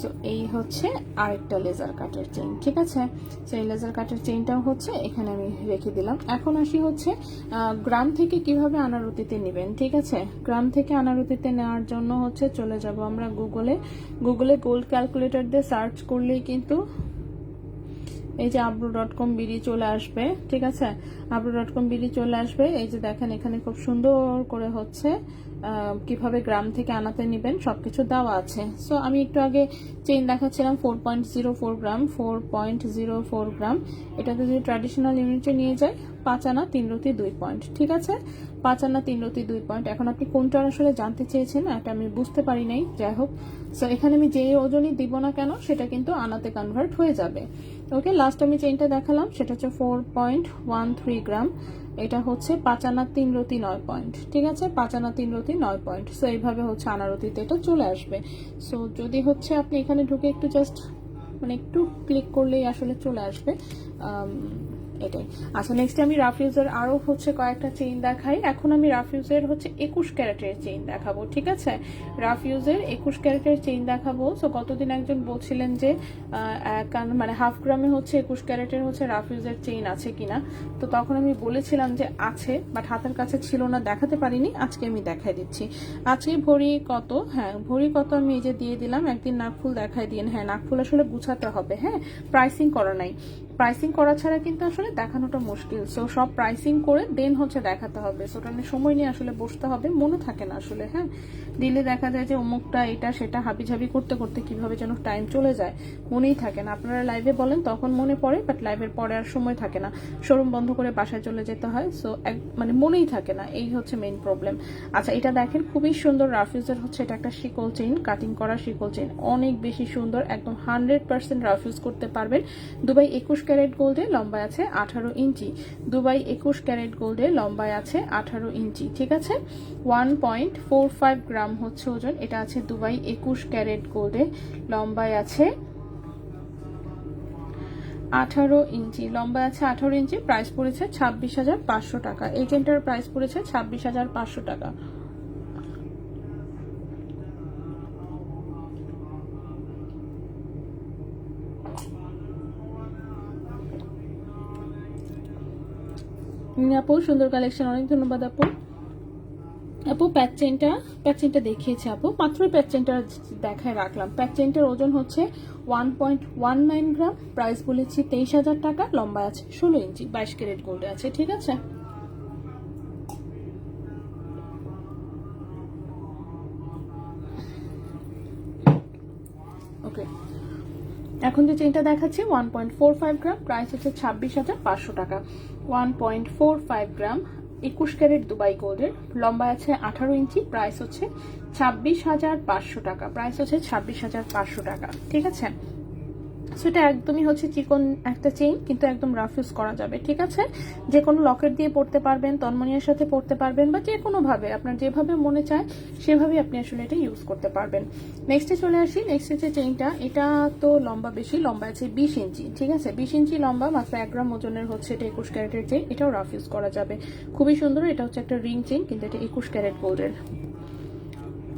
সো এই হচ্ছে আরেকটা লেজার কাটের চেইন। ঠিক আছে, সো এই লেজার কাটের চেইনটাও হচ্ছে এখানে আমি রেখে দিলাম। এখন আসি হচ্ছে গ্রাম থেকে কিভাবে আনারতিতে নেবেন। ঠিক আছে, গ্রাম থেকে আনারতিতে নেওয়ার জন্য হচ্ছে চলে যাব আমরা গুগলে গোল্ড ক্যালকুলেটর দিয়ে সার্চ করলেই কিন্তু এই যে abru.com বিডি চলে আসবে। ঠিক আছে, abru.com বিডি চলে আসবে। এই যে দেখেন, এখানে খুব সুন্দর করে হচ্ছে কিভাবে গ্রাম থেকে আনাতে নেবেন সবকিছু দেওয়া আছে। সো আমি একটু আগে চেইন দেখাচ্ছিলাম 4.04 গ্রাম। 4.04 গ্রাম, এটাতে যদি ট্র্যাডিশনাল ইউনিটে নিয়ে যায় 5 আনা 3 রতি 2 পয়েন্ট। ঠিক আছে, 5 আনা 3 রতি 2 পয়েন্ট। এখন আপনি কোনটার আসলে জানতে চেয়েছেন এটা আমি বুঝতে পারি নাই, যাই হোক। সো এখানে আমি যে ওজনই দিব না কেন সেটা কিন্তু আনাতে কনভার্ট হয়ে যাবে। ওকে, লাস্ট আমি চেইনটা দেখালাম সেটা হচ্ছে 4.13 গ্রাম। এটা হচ্ছে 5 আনা 3 রতি 9 পয়েন্ট। ঠিক আছে, 5 আনা 3 রতি 9 পয়েন্ট। সো এইভাবে হচ্ছে আনারতিতে এটা চলে আসবে। সো যদি হচ্ছে আপনি এখানে ঢুকে একটু জাস্ট মানে একটু ক্লিক করলেই আসলে চলে আসবে এটাই। আচ্ছা, নেক্সট আমি রাফিউজের আরো হচ্ছে কয়েকটা চেইন দেখাই। এখন আমি রাফিউজের হচ্ছে 21 ক্যারেটের চেইন দেখাবো। ঠিক আছে, রাফিউজের 21 ক্যারেটের চেইন দেখাবো। সো কতদিন একজন বলছিলেন যে মানে হাফ গ্রামে হচ্ছে 21 ক্যারেটের হচ্ছে রাফিউজের চেইন আছে কিনা। তো তখন আমি বলেছিলাম যে আছে, বাট হাতের কাছে ছিল না, দেখাতে পারিনি। আজকে আমি দেখাই দিচ্ছি। আজকে ভরি কত, হ্যাঁ ভরি কত আমি এই যে দিয়ে দিলাম। একদিন নাকফুল দেখাই দিন। হ্যাঁ, নাকফুল আসলে গুছাতে হবে। হ্যাঁ, প্রাইসিং করা নাই, প্রাইসিং করা ছাড়া কিন্তু আসলে দেখানোটা মুশকিল। সো সব প্রাইসিং করে দেন হচ্ছে দেখাতে হবে। সো ওটা নিয়ে সময় নিয়ে আসলে বসতে হবে, মনে থাকে না আসলে। হ্যাঁ, দিলে দেখা যায় যে অমুকটা এটা সেটা হাবিঝাবি করতে করতে কিভাবে যেন টাইম চলে যায়, মনেই থাকে না। আপনারা লাইভে বলেন তখন মনে পড়ে, বাট লাইভের পরে আর সময় থাকে না, শোরুম বন্ধ করে বাসায় চলে যেতে হয়। সো মানে মনেই থাকে না, এই হচ্ছে মেইন প্রবলেম। আচ্ছা, এটা দেখেন খুবই সুন্দর রাফিউজের হচ্ছে এটা একটা শিকল চেইন, কাটিং করা শিকল চেইন, অনেক বেশি সুন্দর, একদম 100% রাফিউজ করতে পারবেন। দুবাই 21 ক্যারেট গোল্ডে লম্বায় আছে 18 ইঞ্চি। দুবাই 21 ক্যারেট গোল্ডে লম্বায় আছে 18 ইঞ্চি। ঠিক আছে, 1.45 গ্রাম হচ্ছে ওজন। এটা আছে দুবাই 21 ক্যারেট গোল্ডে, লম্বায় আছে 18 ইঞ্চি। লম্বায় আছে 18 ইঞ্চি। প্রাইস পড়েছে 26,500 টাকা। এই চেনটার প্রাইস পড়েছে 26,500 টাকা। আপু সুন্দর কালেকশন, অনেক ধন্যবাদ আপু। আপু প্যাচ চেনটা দেখিয়েছে আপু, মাত্রই প্যাচ চেনটা দেখায় রাখলাম। প্যাচ চেনটার ওজন হচ্ছে 1.19 গ্রাম। প্রাইস বলেছি 23,000 টাকা। লম্বা আছে 16 ইঞ্চি। 22 ক্যারেট গোল্ডে আছে। ঠিক আছে, ওকে। এখন যে চেইনটা দেখাচ্ছি 1.45 গ্রাম। প্রাইস হচ্ছে 26,500 টাকা। 1.45 গ্রাম 21 ক্যারেট দুবাই গোল্ডের, লম্বা আছে 18 ইঞ্চি। প্রাইস হচ্ছে 26,500 টাকা। প্রাইস হচ্ছে 26,500 টাকা। ঠিক আছে, সেটা একদমই হচ্ছে চিকন একটা চেইন, কিন্তু একদম রাফ ইউজ করা যাবে। ঠিক আছে, যে কোনো লকেট দিয়ে পড়তে পারবেন, তন্মনিয়ার সাথে পড়তে পারবেন, বা যে কোনো ভাবে আপনার যেভাবে মনে চায় সেভাবে আপনি আসলে এটা ইউজ করতে পারবেন। নেক্সটে চলে আসি। নেক্সট যে চেইনটা, এটা তো লম্বা বেশি, লম্বা আছে 20 ইঞ্চি। ঠিক আছে, 20 ইঞ্চি লম্বা, মাত্র 1 গ্রাম ওজনের হচ্ছে এটা 21 ক্যারেটের চেইন। এটাও রাফ ইউজ করা যাবে, খুবই সুন্দর। এটা হচ্ছে একটা রিং চেইন, কিন্তু এটা 21 ক্যারেট গোল্ডের।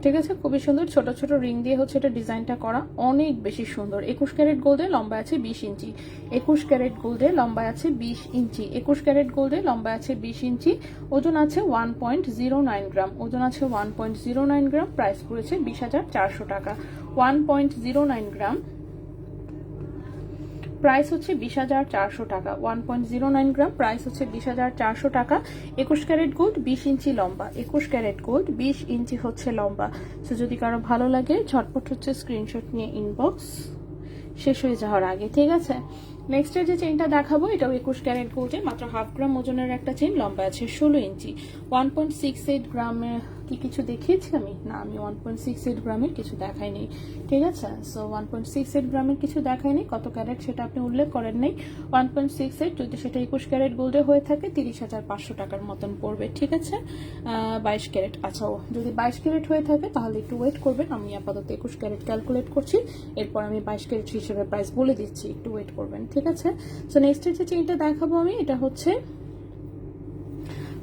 ঠিক আছে, খুবই সুন্দর, ছোট ছোট রিং দিয়ে হচ্ছে এটা ডিজাইনটা করা, অনেক বেশি সুন্দর। 21 ক্যারেট গোল্ডে লম্বা আছে 20 ইঞ্চি। 21 ক্যারেট গোল্ডে লম্বা আছে 20 ইঞ্চি। 21 ক্যারেট গোল্ডে লম্বা আছে 20 ইঞ্চি। ওজন আছে 1.09 গ্রাম। ওজন আছে 1.09 গ্রাম। প্রাইস পড়েছে 20,400 টাকা। 1.09 গ্রাম। প্রাইস হচ্ছে 20,400 টাকা। 1.09 গ্রাম, প্রাইস হচ্ছে 20,400 টাকা। 21 ক্যারেট গোল্ড, 20 ইঞ্চি লম্বা। 21 ক্যারেট গোল্ড, 20 ইঞ্চি হচ্ছে লম্বা। সো যদি কারো ভালো লাগে ঝটপট হচ্ছে স্ক্রিনশট নিয়ে ইনবক্স শেষ হয়ে যাওয়ার আগে, ঠিক আছে। নেক্সট যে চেইনটা দেখাবো এটাও 21 ক্যারেট গোল্ডে, মাত্র হাফ গ্রাম ওজনের একটা চেইন, লম্বা আছে 16 ইঞ্চি। 1.68 গ্রামের কি কিছু দেখিয়েছি আমি? না, আমি 1.68 গ্রামের কিছু দেখাইনি, ঠিক আছে। সো 1.68 গ্রামের কিছু দেখাইনি, কত ক্যারেট সেটা আপনি উল্লেখ করেন নাই। 1.68 যদি সেটা 21 ক্যারেট গোল্ডে হয়ে থাকে 30,500 টাকার মতন পড়বে, ঠিক আছে। 22 ক্যারেট, আচ্ছা যদি 22 ক্যারেট হয়ে থাকে তাহলে একটু ওয়েট করবেন, আমি আপাতত 21 ক্যারেট ক্যালকুলেট করছি, এরপর আমি 22 ক্যারেট হিসেবে প্রাইস বলে দিচ্ছি, একটু ওয়েট করবেন, ঠিক আছে। সো নেক্সট যে চেইনটা দেখাবো আমি, এটা হচ্ছে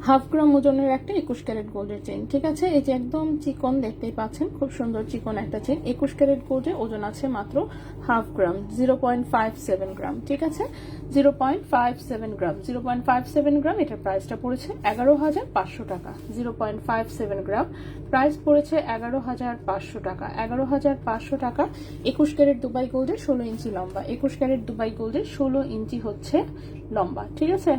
হাফ গ্রাম ওজনের একটা 21 ক্যারেট গোল্ডের চেইন, ঠিক আছে। এই যে একদম চিকন দেখতেই পাচ্ছেন, খুব সুন্দর চিকন একটা চেইন। 21 ক্যারেট গোল্ডে ওজন আছে মাত্র হাফ গ্রাম, 0.57 গ্রাম, ঠিক আছে। 0.57 গ্রাম, 0.57 গ্রাম, এটার প্রাইসটা পড়েছে 11,500 টাকা। 0.57 গ্রাম, প্রাইস পড়েছে 11,500 টাকা। 11,500 টাকা। 21 ক্যারেট দুবাই গোল্ডের 16 ইঞ্চি লম্বা। 21 ক্যারেট দুবাই গোল্ডের 16 ইঞ্চি হচ্ছে লম্বা, ঠিক আছে।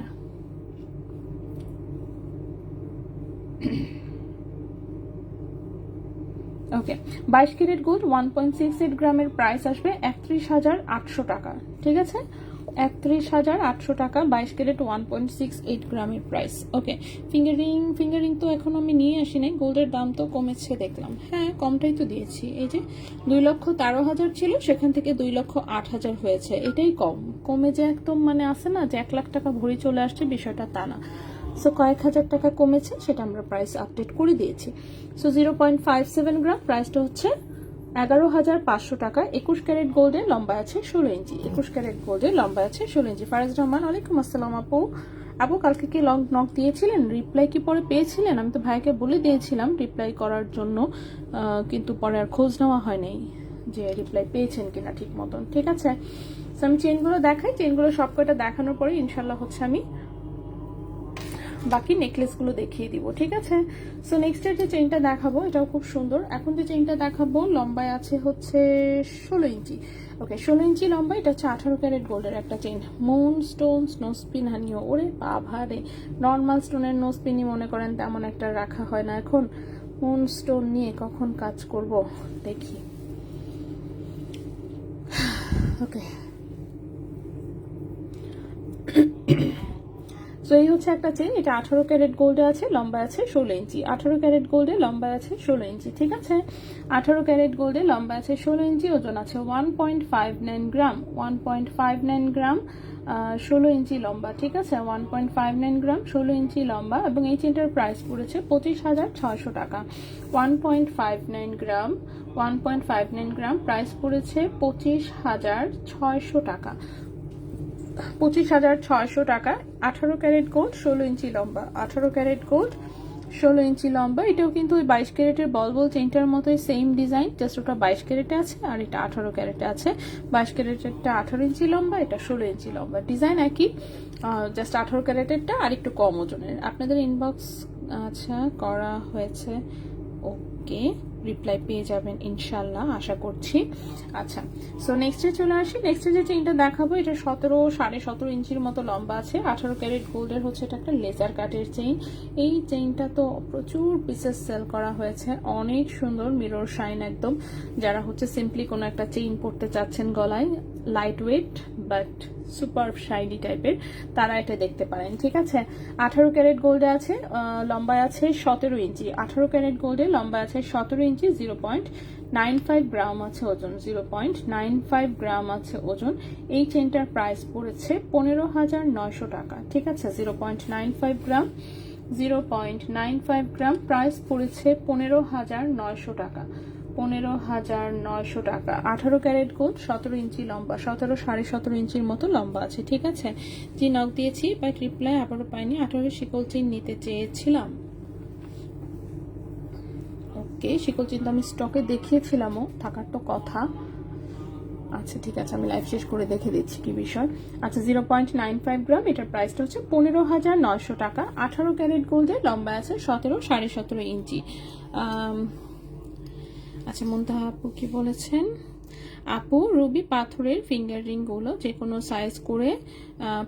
ওকে, 22 ক্যারেট গোল্ড 1.68 গ্রামের প্রাইস আসবে 31,800 টাকা, ঠিক আছে। 31,800 টাকা, 22 ক্যারেট 1.68 গ্রামের প্রাইস। ওকে, ফিঙ্গারিং তো এখন আমি নিয়ে আসি নাই, গোল্ডের দাম তো কমেছে দেখলাম, হ্যাঁ কমটাই তো দিয়েছি। এই যে 2,13,000 ছিল, সেখান থেকে 2,08,000 হয়েছে, এটাই কমে যে একদম মানে আসে না যে 1 লাখ টাকা ভরি চলে আসছে, বিষয়টা তা না। সো কয়েক হাজার টাকা কমেছে, সেটা আমরা প্রাইস আপডেট করে দিয়েছি। সো 0.57 গ্রাম, প্রাইসটা হচ্ছে 11,500 টাকা। 21 ক্যারেট গোল্ডে লম্বা আছে 16 ইঞ্চি। 21 ক্যারেট গোল্ডে লম্বা আছে 16 ইঞ্চি। ফারাজ রহমান, ওয়ালাইকুম আসসালাম আপু। আপু কালকে কি লং নক দিয়েছিলেন? রিপ্লাই কি পরে পেয়েছিলেন? আমি তো ভাইকে বলে দিয়েছিলাম রিপ্লাই করার জন্য, কিন্তু পরে আর খোঁজ নেওয়া হয়নি যে রিপ্লাই পেয়েছেন কিনা ঠিক মতন, ঠিক আছে। সো আমি চেনগুলো দেখাই, চেনগুলো সবকটা দেখানোর পরে ইনশাল্লাহ হচ্ছে আমি বাকি নেকলেসগুলো দেখিয়ে দিব, ঠিক আছে। সো নেক্সটের যে চেইনটা দেখাবো এটাও খুব সুন্দর। এখন যে চেইনটা দেখাবো লম্বায় আছে হচ্ছে 16 ইঞ্চি। ওকে, 16 ইঞ্চি লম্বা, এটা হচ্ছে 18 ক্যারেট গোল্ডের একটা চেইন। মুন স্টোন স্নোস্পিন হানিও, ওরে বাভারে, নর্মাল স্টোনের নোস্পিনই মনে করেন তেমন একটা রাখা হয় না এখন, মুন স্টোন নিয়ে কখন কাজ করব দেখি। ওকে, তো এই হচ্ছে একটা চেইন, এটা 18 ক্যারেট গোল্ডে আছে, লম্বা আছে 16 ইঞ্চি। 18 ক্যারেট গোল্ডে লম্বা আছে 16 ইঞ্চি, ঠিক আছে। 18 ক্যারেট গোল্ডে লম্বা আছে 16 ইঞ্চি, ওজন আছে 1.59 গ্রাম। 1.59 গ্রাম, 16 ইঞ্চি লম্বা, ঠিক আছে। 1.59 গ্রাম, 16 ইঞ্চি লম্বা, এবং এই চেইনটার প্রাইস পড়েছে 25,600 টাকা। 1.59 গ্রাম, 1.59 গ্রাম, প্রাইস পড়েছে 25,600 টাকা। 25,600 টাকা। 18 ক্যারেট গোল্ড, 16 ইঞ্চি লম্বা। 18 ক্যারেট গোল্ড, 16 ইঞ্চি লম্বা। এটাও কিন্তু ওই 22 ক্যারেটের বল চেইনটার মতোই সেম ডিজাইন, জাস্ট ওটা 22 ক্যারেটে আছে আর এটা 18 ক্যারেটে আছে। 22 ক্যারেটেরটা 18 ইঞ্চি লম্বা, এটা 16 ইঞ্চি লম্বা, ডিজাইন একই, জাস্ট 18 ক্যারেটেরটা আর একটু কম ওজনের। আপনাদের ইনবক্স আচ্ছা করা হয়েছে, ওকে, রিপ্লাই পেয়ে যাবেন ইনশাল্লাহ, আশা করছি। আচ্ছা, সো নেক্সটে চলে আসি। নেক্সটে যে চেইনটা দেখাবো এটা 17.5 ইঞ্চির মতো লম্বা আছে। 18 ক্যারেট গোল্ডের হচ্ছে, এটা একটা লেজার কাটের চেইন। এই চেইনটা তো প্রচুর পিসেস সেল করা হয়েছে, অনেক সুন্দর, মিরর শাইন একদম। যারা হচ্ছে সিম্পলি কোনো একটা চেইন পরতে চাচ্ছেন গলায়, light weight but super shiny টাইপের, তারা এটা দেখতে পারেন, ঠিক আছে। 18 ক্যারেট গোল্ডে আছে, লম্বায় আছে 17 ইঞ্চি। 18 ক্যারেট গোল্ডে লম্বা আছে 17 ইঞ্চি, 0.95 গ্রাম আছে ওজন। 0.95 গ্রাম আছে ওজন। এই চেইনটার প্রাইস পড়েছে 15,900 টাকা, ঠিক আছে। 0.95 গ্রাম, 0.95 গ্রাম, প্রাইস পড়েছে 15,900 টাকা। 15,900 টাকা। 18 ক্যারেট গোল্ড, 17 ইঞ্চি লম্বা, 17.5 ইঞ্চির মতো লম্বা আছে, ঠিক আছে। জি নক দিয়েছি বাট রিপ্লাই আবারও পাইনি। 18 শিকল চেইন নিতে চেয়েছিলাম, ওকে, শিকল চেইন তো আমি স্টকে দেখিয়েছিলামও, থাকার তো কথা। আচ্ছা ঠিক আছে, আমি লাইভ শেষ করে দেখে দিচ্ছি কি বিষয়। আচ্ছা, 0.95 গ্রাম, এটার প্রাইসটা হচ্ছে 15,900 টাকা। 18 ক্যারেট গোল্ডে লম্বা আছে 17.5 ইঞ্চি। আচ্ছা, মুনতাহা আপু কি বলেছেন? আপু রুবি পাথরের ফিঙ্গার রিং গুলো যে কোনো সাইজ করে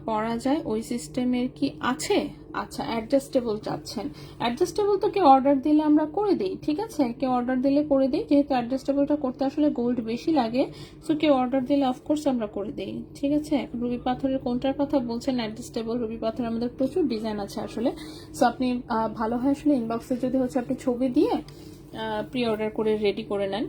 পরা যায় ওই সিস্টেমের কি আছে? আচ্ছা, অ্যাডজাস্টেবল চাচ্ছেন। অ্যাডজাস্টেবল তো কেউ অর্ডার দিলে আমরা করে দিই, ঠিক আছে, কেউ অর্ডার দিলে করে দিই, যেহেতু অ্যাডজাস্টেবলটা করতে আসলে গোল্ড বেশি লাগে, সো কেউ অর্ডার দিলে অফকোর্স আমরা করে দিই, ঠিক আছে। রুবি পাথরের কোনটার কথা বলছেন? অ্যাডজাস্টেবল রুবি পাথর আমাদের প্রচুর ডিজাইন আছে আসলে, সো আপনি ভালো হয় আসলে ইনবক্সে যদি হচ্ছে আপনি ছবি দিয়ে প্রি অর্ডার করে রেডি করে নেন,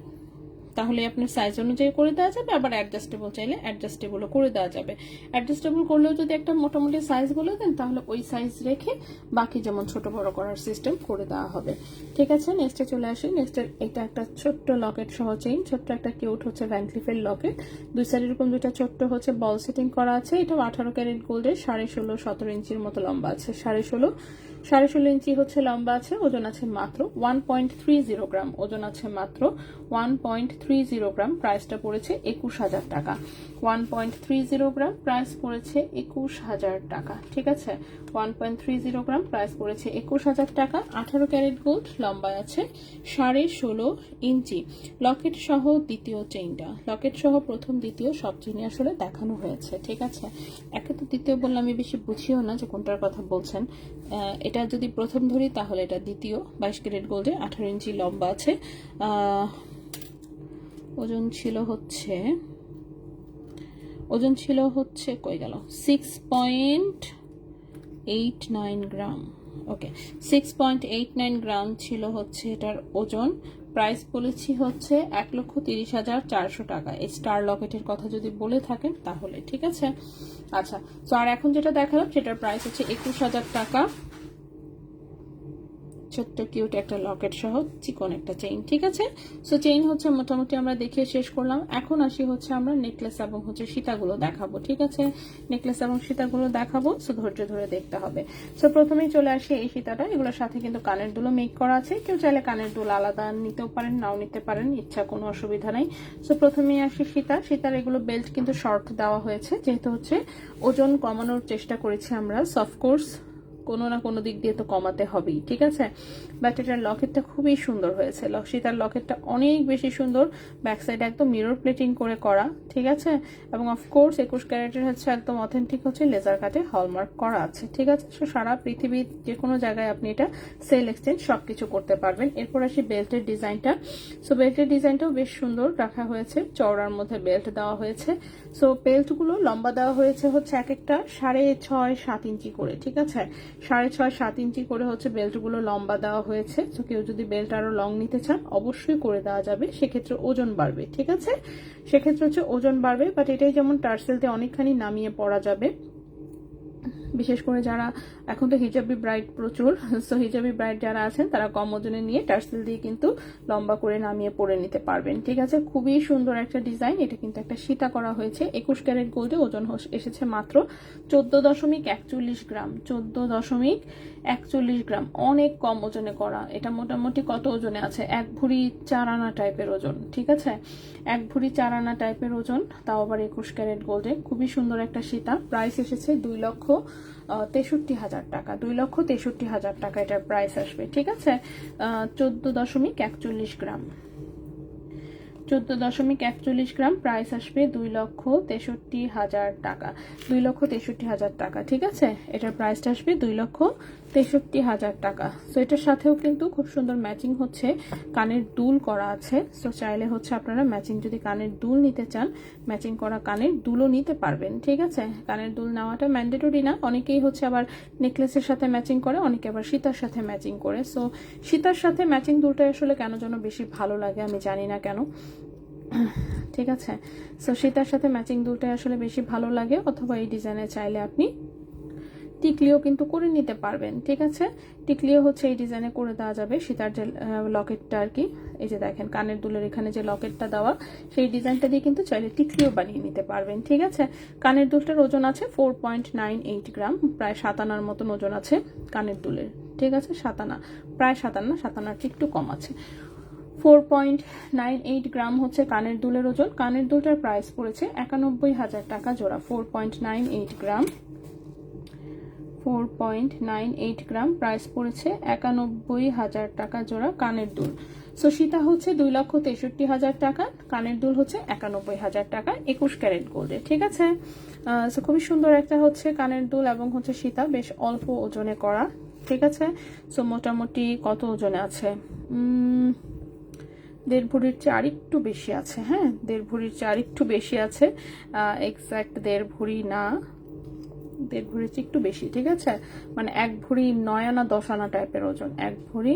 তাহলে আপনার সাইজ অনুযায়ী করে দেওয়া যাবে। আবার অ্যাডজাস্টেবল চাইলে অ্যাডজাস্টেবলও করে দেওয়া যাবে। অ্যাডজাস্টেবল করলেও যদি একটা মোটামুটি সাইজ বলে দেন, তাহলে ওই সাইজ রেখে বাকি যেমন ছোট বড় করার সিস্টেম করে দেওয়া হবে, ঠিক আছে। নেক্সটে চলে আসি। নেক্সটের এটা একটা ছোট্ট লকেট সহ চেইন, ছোট্ট একটা কিউট হচ্ছে ভ্যান ক্লিফের লকেট, দুই সাইড এরকম দুইটা ছোট্ট হচ্ছে বল সেটিং করা আছে। এটাও 18 ক্যারেট গোল্ডের, 16.5 17 ইঞ্চির মতো লম্বা আছে, 16.5 ইঞ্চি হচ্ছে লম্বা আছে। ওজন আছে মাত্র 1.30 গ্রাম, ওজন আছে মাত্র 1.30 গ্রাম। প্রাইসটা পড়েছে 21,000 টাকা। 1.30 গ্রাম, প্রাইস পড়েছে 21,000 টাকা, ঠিক আছে। 1.30 গ্রাম, প্রাইস পড়েছে 21,000 টাকা। 18 ক্যারেট গোল্ড, লম্বা আছে 16.5 ইঞ্চি। লকেট সহ দ্বিতীয় চেইনটা, লকেট সহ প্রথম দ্বিতীয় সব চেইনই আসলে দেখানো হয়েছে, ঠিক আছে। একে তো দ্বিতীয় বললে আমি বেশি বুঝিও না যে কোনটার কথা বলছেন। এটা যদি প্রথম ধরি তাহলে এটা দ্বিতীয়, 22 ক্যারেট গোল্ডে, 18 ইঞ্চি লম্বা আছে। ওজন ছিল হচ্ছে কই গেল, 6.89 গ্রাম। ওকে, 6.89 গ্রাম ছিল হচ্ছে এটার ওজন। প্রাইস বলেছি হচ্ছে 1,30,400 টাকা। এই স্টার লকেটের কথা যদি বলে থাকেন তাহলে, ঠিক আছে। আচ্ছা, তো আর এখন যেটা দেখালাম সেটার প্রাইস হচ্ছে 21,000 টাকা। ছোট্ট কিউট একটা লকেট সহ চিকন একটা চেইন, ঠিক আছে। সো চেইন হচ্ছে মোটামুটি আমরা দেখিয়ে শেষ করলাম। এখন আসি হচ্ছে আমরা নেকলেস এবং হচ্ছে সীতাগুলো দেখাবো, ঠিক আছে। নেকলেস এবং সীতাগুলো দেখাবো, সো ধৈর্য ধরে দেখতে হবে। সো প্রথমেই চলে আসি এই সীতাটা, এগুলোর সাথে কিন্তু কানের দুলো মেক করা আছে। কেউ চাইলে কানের দুল আলাদা নিতেও পারেন, নাও নিতে পারেন, ইচ্ছা কোনো অসুবিধা নাই। সো প্রথমেই আসি সীতার এগুলো বেল্ট কিন্তু শর্ট দেওয়া হয়েছে, যেহেতু হচ্ছে ওজন কমানোর চেষ্টা করেছি আমরা, অফকোর্স কোনো না কোনো দিক দিয়ে তো কমাতে হবেই, ঠিক আছে। বাট এটার লকেটটা খুবই সুন্দর হয়েছে, সীতার লকেটটা অনেক বেশি সুন্দর। ব্যাক সাইড একদম মিরর প্লেটিং করে করা, ঠিক আছে। এবং অফকোর্স 21 ক্যারেটের হচ্ছে একদম অথেন্টিক হচ্ছে লেজার কাটে হলমার্ক করা আছে, ঠিক আছে। সো সারা পৃথিবীর যে কোনো জায়গায় আপনি এটা সেল এক্সচেঞ্জ সবকিছু করতে পারবেন। এরপর আসি বেল্টের ডিজাইনটা। সো বেল্টের ডিজাইনটাও বেশ সুন্দর রাখা হয়েছে, চওড়ার মধ্যে বেল্ট দেওয়া হয়েছে। সো বেল্টগুলো লম্বা দেওয়া হয়েছে হচ্ছে এক একটা 6.5 7 ইঞ্চি করে, ঠিক আছে। 6.5 7 ইঞ্চি করে হচ্ছে বেল্টগুলো লম্বা দেওয়া হয়েছে। তো কেউ যদি বেল্ট আরো লং নিতে চান অবশ্যই করে দেওয়া যাবে, সেক্ষেত্রে ওজন বাড়বে, ঠিক আছে। সেক্ষেত্রে হচ্ছে ওজন বাড়বে, বাট এটাই যেমন টার্সেল দিয়ে অনেকখানি নামিয়ে পরা যাবে। বিশেষ করে যারা এখন তো হিজাবি ব্রাইড প্রচুর, সো হিজাবি ব্রাইড যারা আছেন তারা কম ওজনে নিয়ে টার্সেল দিয়ে কিন্তু লম্বা করে নামিয়ে পরে নিতে পারবেন, ঠিক আছে। খুবই সুন্দর একটা ডিজাইন। এটা কিন্তু একটা সীতা করা হয়েছে 21 ক্যারেট গোল্ডে, ওজন এসেছে মাত্র 14.41 গ্রাম। 14.41 গ্রাম, অনেক কম ওজনে করা। এটা মোটামুটি কত ওজনে আছে, 1 ভরি 4 আনা টাইপের ওজন, ঠিক আছে। 1 ভরি 4 আনা টাইপের ওজন, তাও আবার 21 ক্যারেট গোল্ডে। খুবই সুন্দর একটা সীতা। প্রাইস এসেছে 2,63,000 টাকা। 2,63,000 টাকা এটার প্রাইস আসবে, ঠিক আছে। 14.41 গ্রাম, 14.41 গ্রাম, প্রাইস আসবে 2,63,000 টাকা। 2,63,000 টাকা, ঠিক আছে। এটার প্রাইসটা আসবে 2,63,000 টাকা। সো এটার সাথেও কিন্তু খুব সুন্দর ম্যাচিং হচ্ছে কানের দুল করা আছে। সো চাইলে হচ্ছে আপনারা ম্যাচিং যদি কানের দুল নিতে চান, ম্যাচিং করা কানের দুলও নিতে পারবেন, ঠিক আছে। কানের দুল নেওয়াটা ম্যান্ডেটরি না, অনেকেই হচ্ছে আবার নেকলেসের সাথে ম্যাচিং করে, অনেকে আবার সীতার সাথে ম্যাচিং করে। সো সীতার সাথে ম্যাচিং দুলটা আসলে কেন যেন বেশি ভালো লাগে, আমি জানি না কেন, ঠিক আছে। সো সীতার সাথে ম্যাচিং দুলটা আসলে বেশি ভালো লাগে। অথবা এই ডিজাইনে চাইলে আপনি টিকলিও কিন্তু করে নিতে পারবেন, ঠিক আছে। টিকলিও হচ্ছে এই ডিজাইনে করে দেওয়া যাবে। সীতার যে লকেটটা আর কি, এই যে দেখেন কানের দুলের এখানে যে লকেটটা দেওয়া, সেই ডিজাইনটা দিয়ে কিন্তু চাইলে টিকলিও বানিয়ে নিতে পারবেন, ঠিক আছে। কানের দুলটার ওজন আছে 4.98 গ্রাম, প্রায় 7 আনার মতন ওজন আছে কানের দুলের, ঠিক আছে। 7 আনা, প্রায় 7 আনা, 7 আনার একটু কম আছে। 4.98 গ্রাম হচ্ছে কানের দুলের ওজন। কানের দুলটার প্রাইস পড়েছে 91,000 টাকা জোড়া। 4.98 গ্রাম, 4.98 গ্রাম, প্রাইস পড়েছে 91,000 টাকা জোড়া কানের দুল। সো সীতা হচ্ছে 2,63,000 টাকা, কানের দুল হচ্ছে 91,000 টাকা 21 ক্যারেট গোল্ডে। ঠিক আছে, সো খুবই সুন্দর একটা হচ্ছে কানের দুল এবং হচ্ছে সীতা, বেশ অল্প ওজনে করা। ঠিক আছে, সো মোটামুটি কত ওজনে আছে, 1.5 ভরির চেয়ে আরেকটু বেশি আছে। হ্যাঁ, 1.5 ভরির চেয়ে আরেকটু বেশি আছে, এক্সাক্ট 1.5 ভরি না, 1.5 ভরির চেয়ে একটু বেশি। ঠিক আছে, মানে 1 ভরি 9 আনা 10 আনা টাইপের ওজন, 1 ভরি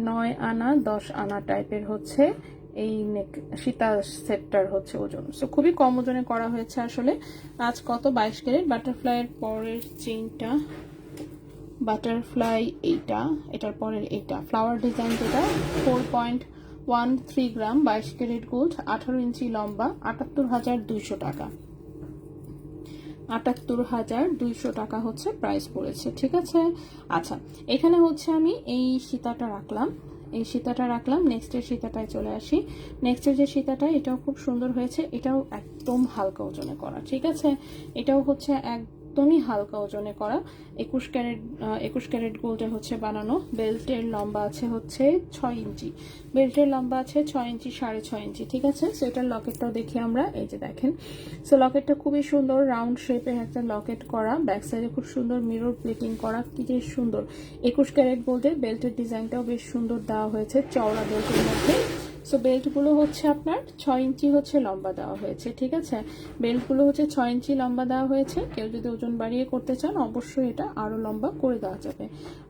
9 আনা 10 আনা টাইপের হচ্ছে এই নেক সীতা সেটটার হচ্ছে ওজন। সো খুবই কম ওজনে করা হয়েছে আসলে। আজ কত, 22 ক্যারেট। বাটারফ্লাইয়ের পরের চেইনটা, বাটারফ্লাই এইটা, এটার পরের এইটা ফ্লাওয়ার ডিজাইন, যেটা 4.13 গ্রাম, 22 ক্যারেট গোল্ড, 18 ইঞ্চি লম্বা, 78,200 টাকা। 78,200 টাকা হচ্ছে প্রাইস পড়েছে। ঠিক আছে, আচ্ছা এখানে হচ্ছে আমি এই সীতাটা রাখলাম, এই সীতাটা রাখলাম। নেক্সটের সীতাটায় চলে আসি। নেক্সটের যে সীতাটা, এটাও খুব সুন্দর হয়েছে, এটাও একদম হালকা ওজনে করা। ঠিক আছে, এটাও হচ্ছে একদমই হালকা ওজনে করা, 21 ক্যারেট গোল্ডে হচ্ছে বানানো। বেল্টের লম্বা আছে হচ্ছে 6 ইঞ্চি, বেল্টের লম্বা আছে 6 ইঞ্চি, 6.5 ইঞ্চি। ঠিক আছে, সো এটার লকেটটাও দেখি আমরা। এই যে দেখেন, সো লকেটটা খুবই সুন্দর, রাউন্ড শেপের একটা লকেট করা, ব্যাক সাইডে খুব সুন্দর মিরর প্লেটিং করা, কি যে সুন্দর। 21 ক্যারেট গোল্ডে বেল্টের ডিজাইনটাও বেশ সুন্দর দেওয়া হয়েছে, চওড়া বেল্টের মধ্যে। সো বেল্টগুলো হচ্ছে আপনার 6 ইঞ্চি হচ্ছে লম্বা দেওয়া হয়েছে। ঠিক আছে, বেল্টগুলো হচ্ছে 6 ইঞ্চি লম্বা দেওয়া হয়েছে। কেউ যদি ওজন বাড়িয়ে করতে চান, অবশ্যই এটা আরো লম্বা করে দেওয়া যাবে,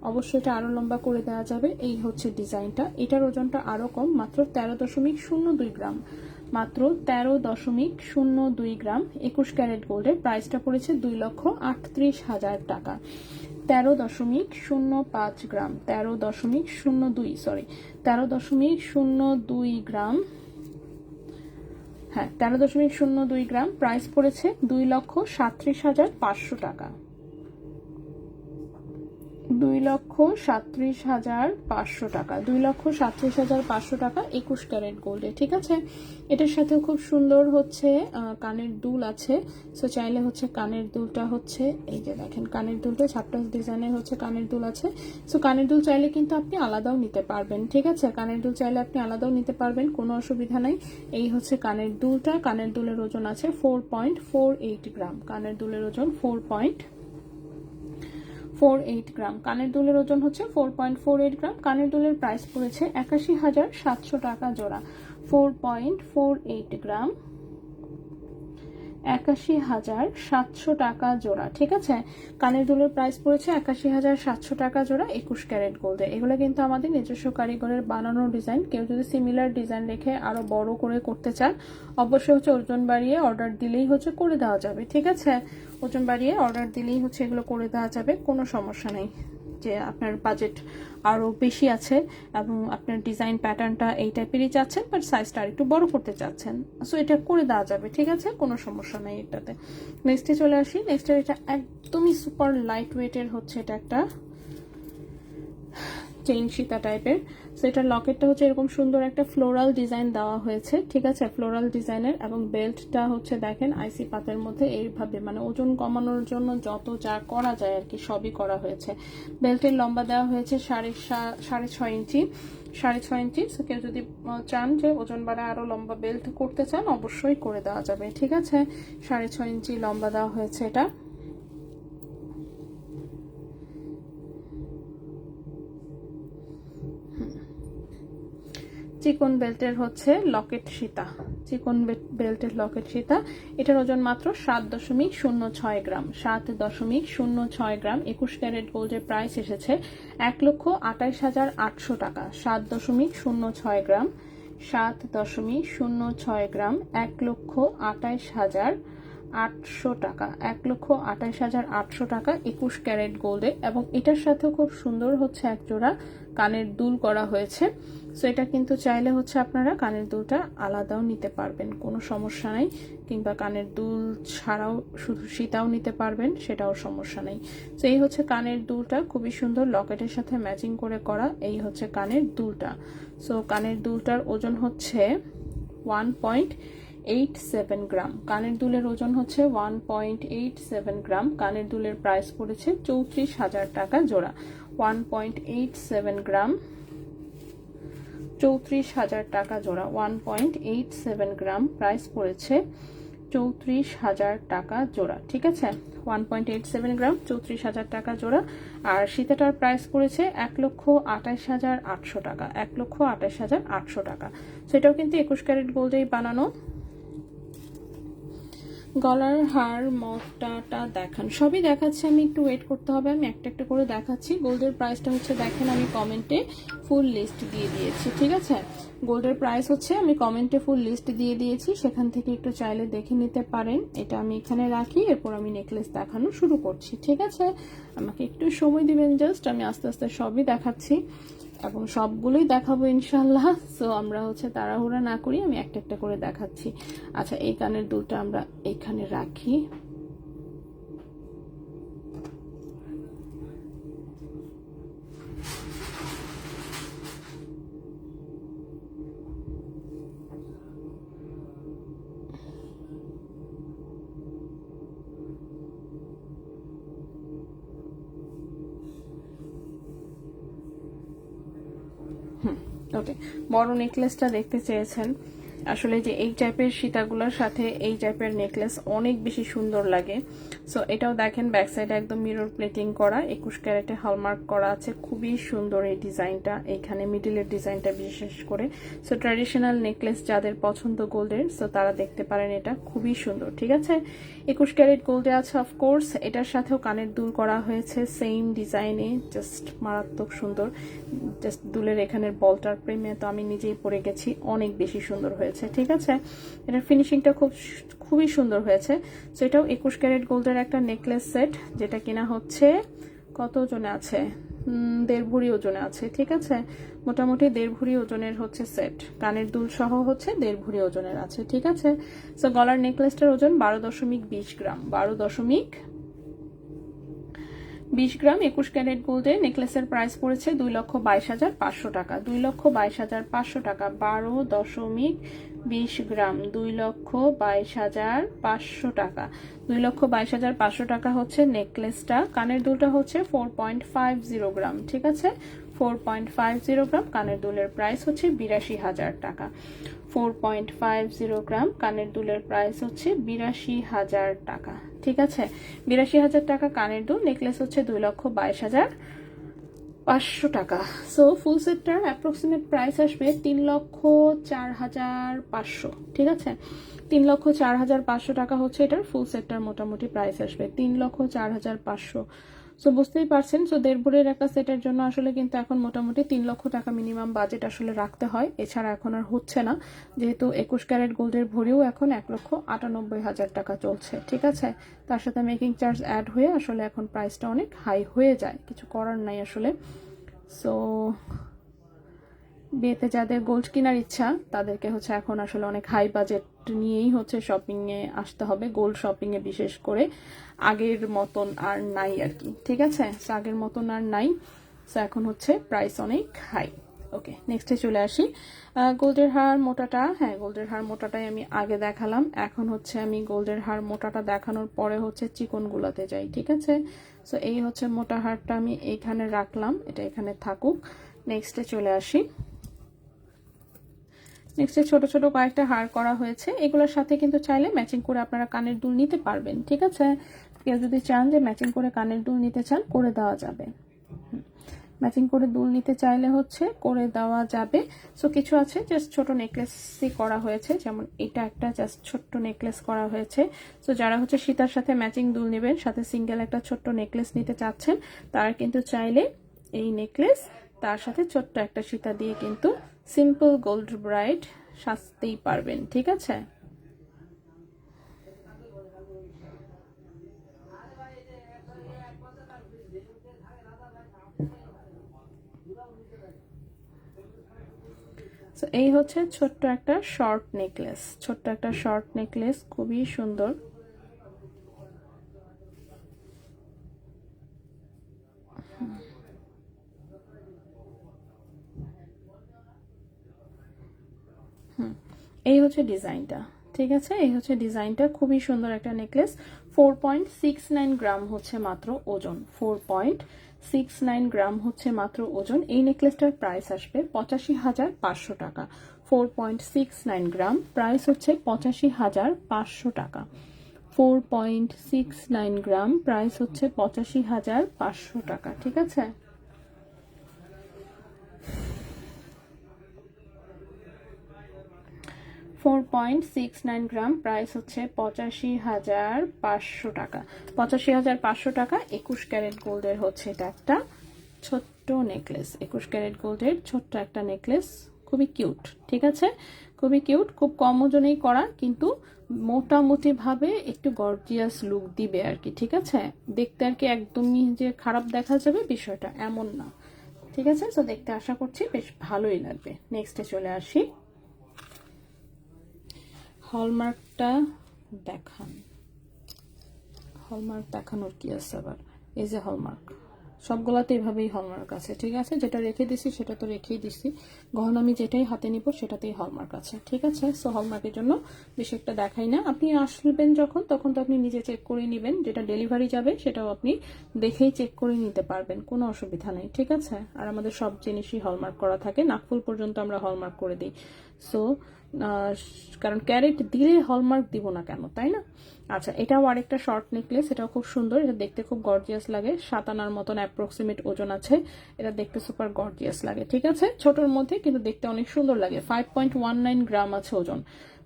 অবশ্যই এটা আরো লম্বা করে দেওয়া যাবে। এই হচ্ছে ডিজাইনটা, এটার ওজনটা আরো কম, মাত্র 13.02 গ্রাম, মাত্র 13.02 গ্রাম, 21 ক্যারেট গোল্ডের। প্রাইসটা পড়েছে 2,38,000 টাকা। 13.05 গ্রাম, 13.02 গ্রাম, হ্যাঁ 13.02 গ্রাম, প্রাইস পড়েছে 2,37,500 টাকা। 2,37,500 টাকা, 2,37,500 টাকা 21 ক্যারেট গোল্ডে। ঠিক আছে, এটার সাথেও খুব সুন্দর হচ্ছে কানের দুল আছে। সো চাইলে হচ্ছে কানের দুলটা হচ্ছে, এই যে দেখেন কানের দুলটা ছাপটাস ডিজাইনের হচ্ছে কানের দুল আছে। সো কানের দুল চাইলে কিন্তু আপনি আলাদাও নিতে পারবেন। ঠিক আছে, কানের দুল চাইলে আপনি আলাদাও নিতে পারবেন, কোনো অসুবিধা নাই। এই হচ্ছে কানের দুলটা, কানের দুলের ওজন আছে 4.48 গ্রাম, কানের দুলের ওজন 4.48 গ্রাম, কানের দুলের ওজন হচ্ছে 4.48 গ্রাম। কানের দুলের প্রাইস পড়েছে 81,700 টাকা জোড়া, 4.48 গ্রাম, 81,700 টাকা জোড়া। ঠিক আছে, কানের দুলের প্রাইস পড়েছে 81,700 টাকা জোড়া 21 ক্যারেট গোল্ডে। এগুলো কিন্তু আমাদের নিজস্ব কারিগরের বানানো ডিজাইন। কেউ যদি সিমিলার ডিজাইন রেখে আরো বড় করে করতে চান, অবশ্যই হচ্ছে ওজন বাড়িয়ে অর্ডার দিলেই হচ্ছে করে দেওয়া যাবে। ঠিক আছে, ওজন বাড়িয়ে অর্ডার দিলেই হচ্ছে এগুলো করে দেওয়া যাবে, কোনো সমস্যা নেই। যে আপনার বাজেট আরো বেশি আছে এবং আপনার ডিজাইন প্যাটার্নটা এই টাইপেরই চাচ্ছেন, বাট সাইজটা আরেকটু বড় করতে চাচ্ছেন, সো এটা করে দেওয়া যাবে। ঠিক আছে, কোনো সমস্যা নেই এটাতে। নেক্সটে চলে আসি। নেক্সটে এটা একদমই সুপার লাইট ওয়েটের হচ্ছে, এটা একটা চেইন সীতা টাইপের। সো এটার লকেটটা হচ্ছে এরকম সুন্দর একটা ফ্লোরাল ডিজাইন দেওয়া হয়েছে। ঠিক আছে, ফ্লোরাল ডিজাইনের, এবং বেল্টটা হচ্ছে দেখেন আইসি পাতের মধ্যে এইভাবে, মানে ওজন কমানোর জন্য যত যা করা যায় আর কি সবই করা হয়েছে। বেল্টের লম্বা দেওয়া হয়েছে 6.5 ইঞ্চি, 6.5 ইঞ্চি। সো কেউ যদি চান যে ওজন বাড়া আরো লম্বা বেল্ট করতে চান, অবশ্যই করে দেওয়া যাবে। ঠিক আছে, 6.5 ইঞ্চি লম্বা দেওয়া হয়েছে এটা। চিকন বেল্টের হচ্ছে লকেট সীতা, চিকন বেল্টের লকেট সীতা। এটার ওজন মাত্র 7.06 গ্রাম, 7.06 গ্রাম। 21 ক্যারেট গোল্ডের প্রাইস এসেছে 1,28,800 টাকা। 7.06 গ্রাম, 7.06 গ্রাম, 1,28,800 টাকা, 1,28,800 টাকা 21 ক্যারেট গোল্ডে। এবং এটার সাথে খুব সুন্দর হচ্ছে এক জোড়া কানের দুল করা হয়েছে। সো এটা কিন্তু চাইলে হচ্ছে আপনারা কানের দুলটা আলাদাও নিতে পারবেন, কোনো সমস্যা নাই, কিংবা কানের দুল ছাড়াও শুধু সীতাও নিতে পারবেন, সেটাও সমস্যা নেই। তো এই হচ্ছে কানের দুলটা, খুবই সুন্দর লকেটের সাথে ম্যাচিং করে করা। এই হচ্ছে কানের দুলটা। সো কানের দুলটার ওজন হচ্ছে 1.87 গ্রাম। কানের দুলের ওজন হচ্ছে 1.87 গ্রাম। কানের দুলের প্রাইস পড়েছে 34,000 টাকা জোড়া। 1.87 গ্রাম, 34,000 টাকা জোড়া। 1.87 গ্রাম, প্রাইস পড়েছে 34,000 টাকা জোড়া। ঠিক আছে, 1.87 গ্রাম, 34,000 টাকা জোড়া। আর সীতাটার প্রাইস পড়েছে 1,28,800 টাকা। 1,28,800 টাকা। সেটাও কিন্তু 21 ক্যারেট গোল্ডেই বানানো। গলার হার মোটাটা দেখান, সবই দেখাচ্ছি আমি, একটু ওয়েট করতে হবে, আমি একটা একটা করে দেখাচ্ছি। গোল্ডের প্রাইসটা হচ্ছে দেখেন, আমি কমেন্টে ফুল লিস্ট দিয়ে দিয়েছি। ঠিক আছে, গোল্ডের প্রাইস হচ্ছে আমি কমেন্টে ফুল লিস্ট দিয়ে দিয়েছি, সেখান থেকে একটু চাইলে দেখে নিতে পারেন। এটা আমি এখানে রাখি, এরপর আমি নেকলেস দেখানো শুরু করছি। ঠিক আছে, আমাকে একটু সময় দিবেন, জাস্ট আমি আস্তে আস্তে সবই দেখাচ্ছি এবং সবগুলোই দেখাবো ইনশাল্লাহ। সো আমরা হচ্ছে তাড়াহুড়া না করি, আমি একটা একটা করে দেখাচ্ছি। আচ্ছা, এই কানের দুলটা আমরা এখানে রাখি। ওকে, বড় নেকলেসটা দেখতে চেয়েছেন। আসলে যে এই টাইপের সীতাগুলোর সাথে এই টাইপের নেকলেস অনেক বেশি সুন্দর লাগে। সো এটাও দেখেন, ব্যাক সাইডে একদম মিরর প্লেটিং করা, 21 ক্যারেটে হলমার্ক করা আছে। খুবই সুন্দর এই ডিজাইনটা, এইখানে মিডিলের ডিজাইনটা বিশেষ করে। সো ট্র্যাডিশনাল নেকলেস যাদের পছন্দ গোল্ডের, সো তারা দেখতে পারেন, এটা খুবই সুন্দর। ঠিক আছে, 21 ক্যারেট গোল্ডে আছে অফকোর্স। এটার সাথেও কানের দুল করা হয়েছে সেম ডিজাইনে, জাস্ট মারাত্মক সুন্দর। জাস্ট দুলের এখানের বলটার প্রেমে তো আমি নিজেই পরে গেছি, অনেক বেশি সুন্দর হয়েছে। ঠিক আছে, এটার ফিনিশিংটা খুবই সুন্দর হয়েছে। সো এটাও 21 ক্যারেট গোল্ডের একটা নেকলেস সেট, যেটা কিনা হচ্ছে কত ওজনে আছে, 1.5 ভরি ওজনে আছে। ঠিক আছে, মোটামুটি 1.5 ভরি ওজনের হচ্ছে সেট, কানের দুল সহ হচ্ছে 1.5 ভরি ওজনের আছে। ঠিক আছে, সো গলার নেকলেসটার ওজন 12.20 গ্রাম। 12.20 গ্রাম 21 ক্যারেট গোল্ডে নেকলেসের প্রাইস পড়েছে 2,22,500 টাকা। 2,22,500 টাকা। 12.20 গ্রাম, 2,22,500 টাকা। 2,22,500 টাকা হচ্ছে নেকলেসটা। কানের দুলটা হচ্ছে 4.50 গ্রাম। ঠিক আছে, 4.50 গ্রাম কানের দুলের প্রাইস হচ্ছে 82,000 টাকা। 4.50 গ্রাম কানের দুলের প্রাইস হচ্ছে 82,000 টাকা। ঠিক আছে, 82,000 টাকা কানের দুল। নেকলেস হচ্ছে 2,22,500 টাকা। সো ফুল সেটটার অ্যাপ্রক্সিমেট প্রাইস আসবে 3,04,500। ঠিক আছে, 3,04,500 টাকা হচ্ছে এটার ফুল সেটটার মোটামুটি প্রাইস আসবে, 3,04,500। সো বুঝতেই পারছেন, সো 1.5 ভরির একটা সেটের জন্য আসলে কিন্তু এখন মোটামুটি 3 লক্ষ টাকা মিনিমাম বাজেট আসলে রাখতে হয়, এছাড়া এখন আর হচ্ছে না, যেহেতু 21 ক্যারেট গোল্ডের ভরিও এখন 1,98,000 টাকা চলছে। ঠিক আছে, তার সাথে মেকিং চার্জ অ্যাড হয়ে আসলে এখন প্রাইসটা অনেক হাই হয়ে যায়, কিছু করার নাই আসলে। সো বিয়েতে যাদের গোল্ড কেনার ইচ্ছা, তাদেরকে হচ্ছে এখন আসলে অনেক হাই বাজেট নিয়েই হচ্ছে শপিংয়ে আসতে হবে, গোল্ড শপিংয়ে বিশেষ করে। আগের মতন আর নাই আর কি। ঠিক আছে, আগের মতন আর নাই। সো এখন হচ্ছে প্রাইস অনেক হাই। ওকে, নেক্সটে চলে আসি। গোল্ডের হার মোটাটা, হ্যাঁ গোল্ডের হার মোটাটাই আমি আগে দেখালাম। এখন হচ্ছে আমি গোল্ডের হার মোটাটা দেখানোর পরে হচ্ছে চিকনগুলাতে যাই। ঠিক আছে, সো এই হচ্ছে মোটা হারটা আমি এইখানে রাখলাম, এটা এখানে থাকুক। নেক্সটে চলে আসি। নেক্সটে ছোট ছোট কয়েকটা হার করা হয়েছে, এগুলোর সাথে কিন্তু চাইলে ম্যাচিং করে আপনারা কানের দুল নিতে পারবেন। ঠিক আছে, কেউ যদি চান যে ম্যাচিং করে কানের দুল নিতে চান, করে দেওয়া যাবে। ম্যাচিং করে দুল নিতে চাইলে হচ্ছে করে দেওয়া যাবে। সো কিছু আছে জাস্ট ছোট নেকলেসই করা হয়েছে, যেমন এটা একটা জাস্ট ছোট্ট নেকলেস করা হয়েছে। সো যারা হচ্ছে সীতার সাথে ম্যাচিং দুল নেবেন, সাথে সিঙ্গেল একটা ছোট্ট নেকলেস নিতে চাচ্ছেন, তারা কিন্তু চাইলে এই নেকলেস তার সাথে ছোট্ট একটা সীতা দিয়ে কিন্তু সিম্পল গোল্ড ব্রাইড সাজতেই পারবেন। ঠিক আছে, এই হচ্ছে ছোট্ট একটা শর্ট নেকলেস, ছোট্ট একটা শর্ট নেকলেস, খুবই সুন্দর। এই হচ্ছে ডিজাইনটা। ঠিক আছে, এই হচ্ছে ডিজাইনটা, খুবই সুন্দর একটা নেকলেস। 4.69 গ্রাম হচ্ছে মাত্র ওজন, 4.69 গ্রাম হচ্ছে মাত্র ওজন। এই নেকলেসটার প্রাইস আসবে 85,500 টাকা। 4.69 গ্রাম, প্রাইস হচ্ছে 85,500 টাকা। 4.69 গ্রাম, প্রাইস হচ্ছে 85,500 টাকা। ঠিক আছে, 4.69 গ্রাম, প্রাইস হচ্ছে 85,500 টাকা। 85,500 টাকা। 21 ক্যারেট গোল্ডের হচ্ছে এটা একটা ছোট্ট নেকলেস, 21 ক্যারেট গোল্ডের ছোট্ট একটা নেকলেস, খুবই কিউট। ঠিক আছে, খুবই কিউট, খুব কম ওজনেই করা, কিন্তু মোটামুটি ভাবে একটু গর্জিয়াস লুক দিবে আর কি। ঠিক আছে, দেখতে আর কি একদমই যে খারাপ দেখা যাবে বিষয়টা এমন না। ঠিক আছে, তো দেখতে আশা করছি বেশ ভালোই লাগবে। নেক্সটে চলে আসি, হলমার্কটা দেখান। হলমার্ক দেখানোর কি আছে আবার, এই যে হলমার্ক, সবগুলাতে এইভাবেই হলমার্ক আছে। ঠিক আছে, যেটা রেখে দিছি সেটা তো রেখেই দিছি, গহনা আমি যেটাই হাতে নিব সেটাতেই হলমার্ক আছে। ঠিক আছে, সো হলমার্কের জন্য বেশি একটা দেখাই না, আপনি আসবেন যখন তখন তো আপনি নিজে চেক করে নেবেন, যেটা ডেলিভারি যাবে সেটাও আপনি দেখেই চেক করে নিতে পারবেন, কোনো অসুবিধা নেই। ঠিক আছে, আর আমাদের সব জিনিসই হলমার্ক করা থাকে, নাকফুল পর্যন্ত আমরা হলমার্ক করে দিই। সো কারণ ক্যারেট দিলে হলমার্ক দিব না কেন, তাই না? আচ্ছা, এটাও আরেকটা শর্ট নেকলেস, এটাও খুব সুন্দর, এটা দেখতে খুব গর্জিয়াস লাগে, 7 আনার মতন অ্যাপ্রক্সিমেট ওজন আছে, এটা দেখতে সুপার গর্জিয়াস লাগে। ঠিক আছে, ছোটর মধ্যে কিন্তু দেখতে অনেক সুন্দর লাগে। 5.19 গ্রাম আছে ওজন,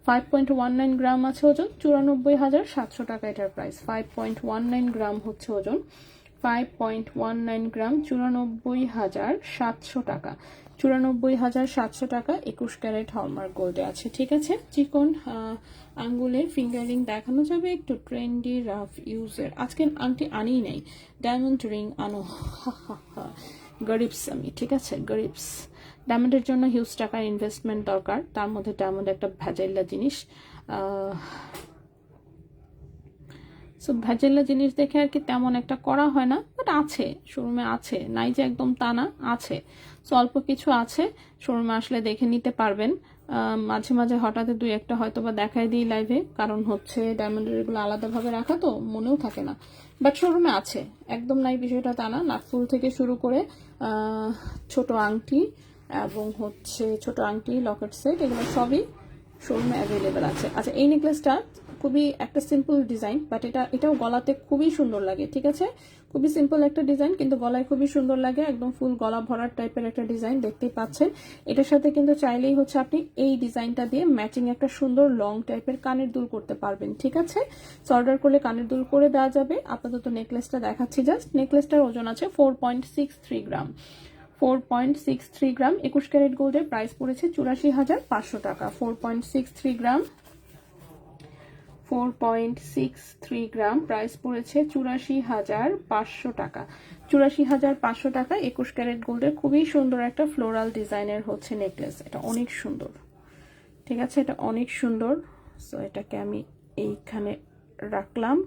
5.19 গ্রাম আছে ওজন, 94,700 টাকা এটার প্রাইস। 5.19 গ্রাম হচ্ছে ওজন, 5.19 গ্রাম, 94,700 টাকা। 94,700 টাকা 21 ক্যারেট হলমার্ক গোল্ডে আছে। ঠিক আছে, চিকন আঙ্গুলের ফিঙ্গারিং দেখানো যাবে, একটু ট্রেন্ডি রাফ ইউজের। আজকে আংটি আনিই নাই, ডায়মন্ড রিং আনো, গরিবস আমি। ঠিক আছে, গরিবস। ডায়মন্ডের জন্য হিউজ টাকার ইনভেস্টমেন্ট দরকার, তার মধ্যে ডায়মন্ড একটা ভেজাইলা জিনিস। সো ভেজাইলা জিনিস দেখে আর কি তেমন একটা করা হয় না, বাট আছে শোরুমে, আছে, নাই যে একদম তা না, আছে। সো অল্প কিছু আছে, শোরুমে আসলে দেখে নিতে পারবেন। মাঝে মাঝে হঠাৎ দুই একটা হয়তো বা দেখাই দিই লাইভে, কারণ হচ্ছে ডায়মন্ডের এগুলো আলাদাভাবে রাখা তো মনেও থাকে না, বাট শোরুমে আছে, একদম নাই বিষয়টা তা না। নাকফুল থেকে শুরু করে ছোট আংটি এবং হচ্ছে ছোট আংটি, লকেট সেট, এগুলো সবই শোরুমে অ্যাভেলেবেল আছে। আচ্ছা, এই নেকলেসটা খুবই একটা সিম্পল ডিজাইন, বাট এটাও গলাতে খুবই সুন্দর লাগে। ঠিক আছে, খুবই সিম্পল একটা ডিজাইন, কিন্তু গলায় খুবই সুন্দর লাগে, একদম ফুল গলা ভরার টাইপের একটা ডিজাইন দেখতেই পাচ্ছেন। এটার সাথে কিন্তু চাইলেই হচ্ছে আপনি এই ডিজাইনটা দিয়ে ম্যাচিং একটা সুন্দর লং টাইপের কানের দুল করতে পারবেন। ঠিক আছে, অর্ডার করলে কানের দুল করে দেওয়া যাবে। আপাতত নেকলেসটা দেখাচ্ছি জাস্ট। নেকলেসটার ওজন আছে 4.63 গ্রাম, 4.63 গ্রাম। 21 ক্যারেট গোল্ডের প্রাইস পড়েছে 84,500 টাকা। 4.63 গ্রাম, 4.63 গ্রাম, প্রাইস পড়েছে 84,500 টাকা। 84,500 টাকা 21 ক্যারেট গোল্ডের খুবই সুন্দর একটা ফ্লোরাল ডিজাইনের হচ্ছে নেকলেস। এটা অনেক সুন্দর। ঠিক আছে, এটা অনেক সুন্দর। সো এটাকে আমি এইখানে রাখলাম।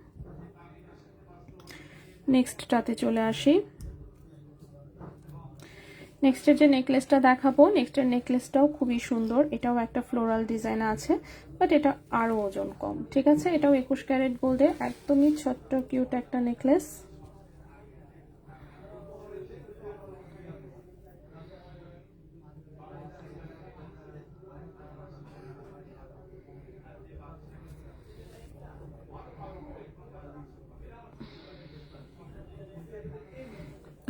নেক্সটটাতে চলে আসি। নেক্সটের যে নেকলেসটা দেখাবো, নেক্সটের নেকলেসটাও খুবই সুন্দর, এটাও একটা ফ্লোরাল ডিজাইন আছে, বাট এটা আরো ওজন কম। ঠিক আছে, এটাও 21 ক্যারেট গোল্ডে, একদমই ছোট্ট কিউট একটা নেকলেস।